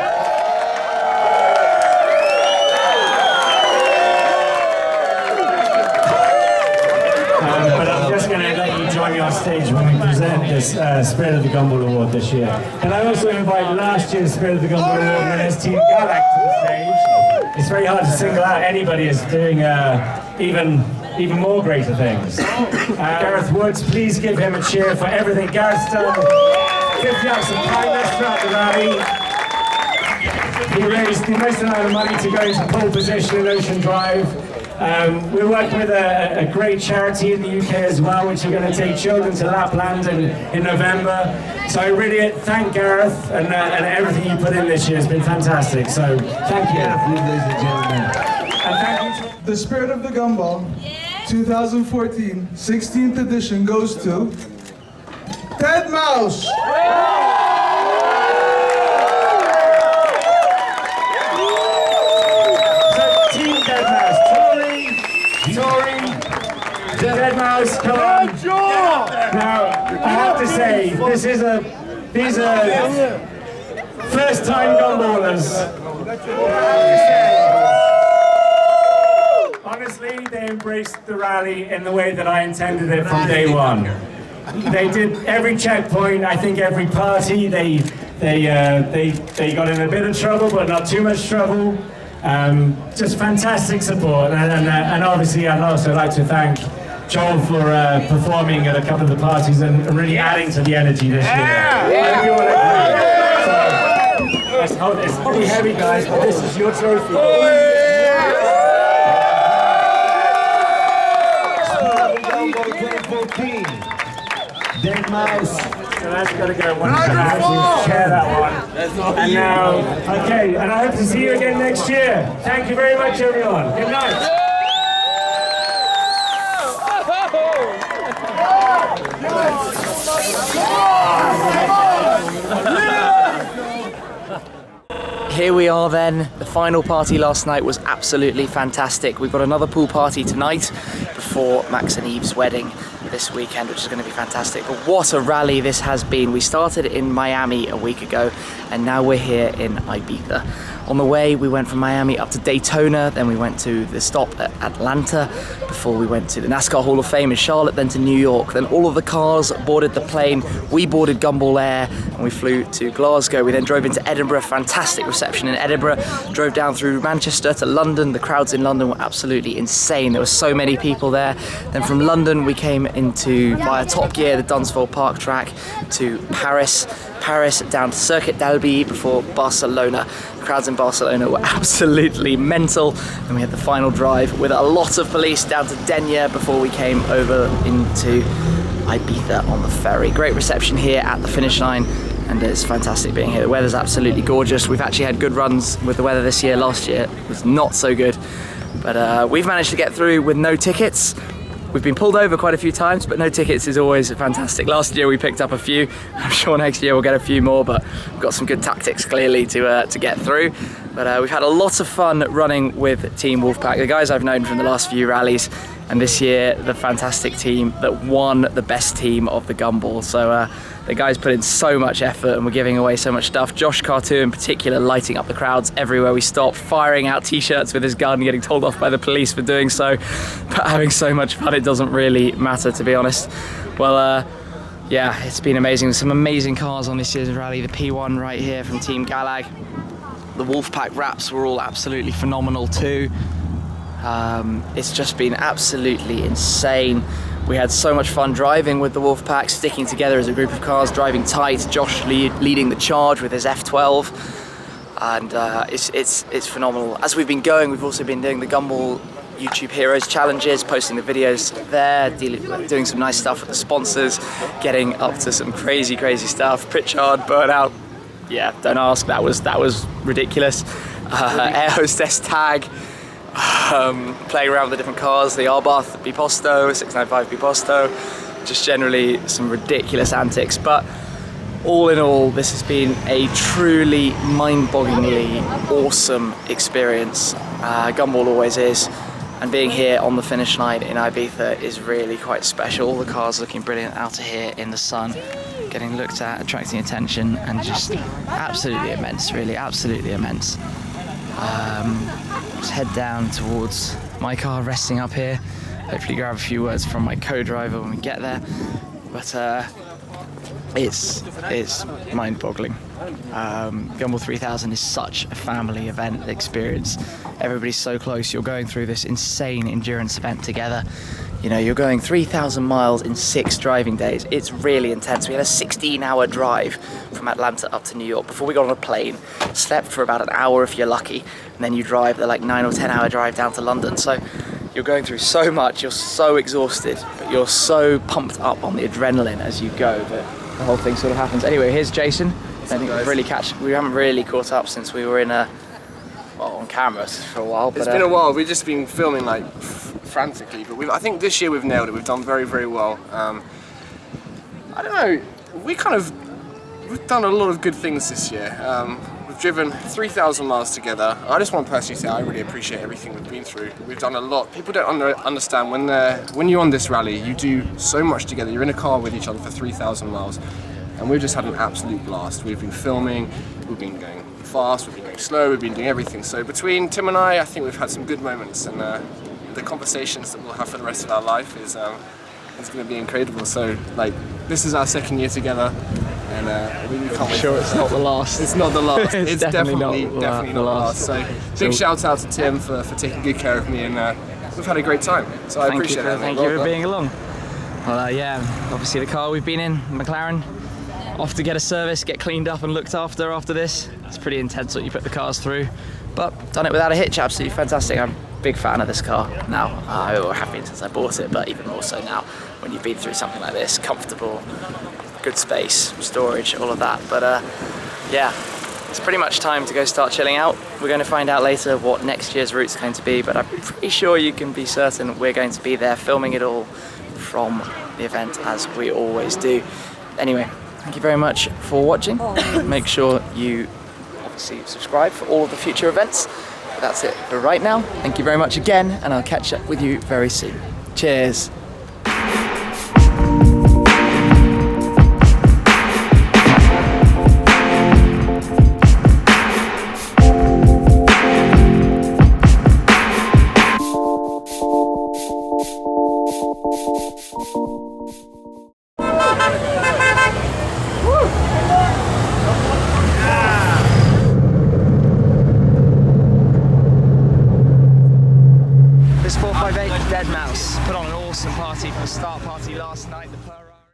Join me on stage when we present this Spirit of the Gumball Award this year. And I also invite last year's Spirit of the Gumball Award winners, Team Galact, to the stage. It's very hard to single out anybody as doing even more greater things. Gareth Woods, please give him a cheer for everything Gareth's done. 50 acts of kindness throughout the rally. He raised the most amount of money to go into pole position in Ocean Drive. We're working with a great charity in the UK as well, which are going to take children to Lapland in November. So I really thank Gareth and everything you put in this year has been fantastic. So thank you, ladies and gentlemen. And thank you. The Spirit of the Gumball 2014 16th edition goes to Ted Mouse. Dead Mouse, come on. Now, I have to say, these are first-time Gumballers. Honestly, they embraced the rally in the way that I intended it from day one. They did every checkpoint, I think every party. They got in a bit of trouble, but not too much trouble. Just fantastic support, and obviously I'd also like to thank Joel for performing at a couple of the parties and really adding to the energy this year. It's probably heavy, guys, but this is your trophy. Dead Mouse. So that's got to go one share that one. And now, okay, and I hope to see you again next year. Thank you very much, everyone. Good night. Here we are then. The final party last night was absolutely fantastic. We've got another pool party tonight before Max and Eve's wedding this weekend, which is going to be fantastic. But what a rally this has been. We started in Miami a week ago and now we're here in Ibiza. On the way we went from Miami up to Daytona, then we went to the stop at Atlanta before we went to the NASCAR Hall of Fame in Charlotte, then to New York. Then all of the cars boarded the plane. We boarded Gumball Air and we flew to Glasgow. We then drove into Edinburgh, fantastic reception in Edinburgh. Drove down through Manchester to London. The crowds in London were absolutely insane. There were so many people there. Then from London we came into via Top Gear, the Dunsville Park track, to Paris down to Circuit d'Albi before Barcelona. The crowds in Barcelona were absolutely mental, and we had the final drive with a lot of police down to Denia before we came over into Ibiza on the ferry. Great reception here at the finish line, and it's fantastic being here. The weather's absolutely gorgeous. We've actually had good runs with the weather this year. Last year it was not so good, but we've managed to get through with no tickets. We've been pulled over quite a few times, but no tickets is always fantastic. Last year we picked up a few. I'm sure next year we'll get a few more, but we've got some good tactics clearly to get through. But we've had a lot of fun running with Team Wolfpack, the guys I've known from the last few rallies, and this year the fantastic team that won the best team of the Gumball. So the guys put in so much effort and we're giving away so much stuff. Josh Cartu in particular lighting up the crowds everywhere we stop, firing out t-shirts with his gun, getting told off by the police for doing so, but having so much fun it doesn't really matter, to be honest. Well, yeah, it's been amazing. There's some amazing cars on this year's rally. The P1 right here from Team Galag. The Wolfpack wraps were all absolutely phenomenal too. It's just been absolutely insane. We had so much fun driving with the Wolfpack, sticking together as a group of cars, driving tight. Josh leading the charge with his F12, and it's phenomenal. As we've been going, we've also been doing the Gumball YouTube Heroes challenges, posting the videos there, doing some nice stuff with the sponsors, getting up to some crazy stuff. Pritchard, Burnout, yeah, don't ask. That was ridiculous. Air hostess tag. Playing around with the different cars, the Arbath Biposto, 695 Biposto, just generally some ridiculous antics. But all in all, this has been a truly mind-bogglingly awesome experience. Gumball always is, and being here on the finish line in Ibiza is really quite special. All the cars looking brilliant out of here in the sun, getting looked at, attracting attention, and just absolutely immense, really absolutely immense. Let's head down towards my car, resting up here. Hopefully grab a few words from my co-driver when we get there. But it's mind-boggling. Gumball 3000 is such a family event experience. Everybody's so close. You're going through this insane endurance event together. You know, you're going 3,000 miles in 6 driving days. It's really intense. We had a 16-hour drive from Atlanta up to New York before we got on a plane, slept for about an hour if you're lucky, and then you drive the 9 or 10 hour drive down to London. So you're going through so much, you're so exhausted, but you're so pumped up on the adrenaline as you go that the whole thing sort of happens. Anyway, here's Jason. I think we haven't really caught up since we were in on cameras for a while. It's been a while. We've just been filming frantically, but I think this year we've nailed it. We've done very, very well. I don't know. We've done a lot of good things this year. We've driven 3,000 miles together. I just want to personally say I really appreciate everything we've been through. We've done a lot. People don't understand when you're on this rally, you do so much together. You're in a car with each other for 3,000 miles, and we've just had an absolute blast. We've been filming. We've been going fast. We've been going slow. We've been doing everything. So between Tim and I think we've had some good moments, and the conversations that we'll have for the rest of our life is it's going to be incredible. So like, this is our second year together, and we can't wait. Sure, it's not the last. It's not the last. It's definitely not the the last. So big shout out to Tim for taking good care of me, and we've had a great time. So I appreciate that. Thank you for being along. Well, yeah, obviously the car we've been in, McLaren, off to get a service, get cleaned up and looked after this. It's pretty intense what you put the cars through, but done it without a hitch, absolutely fantastic. I'm a big fan of this car now. I have been since I bought it, but even more so now when you've been through something like this. Comfortable, good space, storage, all of that. But yeah, it's pretty much time to go start chilling out. We're going to find out later what next year's route's going to be, but I'm pretty sure you can be certain we're going to be there filming it all from the event as we always do. Anyway, thank you very much for watching. Make sure you obviously subscribe for all of the future events. But that's it for right now. Thank you very much again, and I'll catch up with you very soon. Cheers. This 458 Dead Mouse put on an awesome party for the start party last night.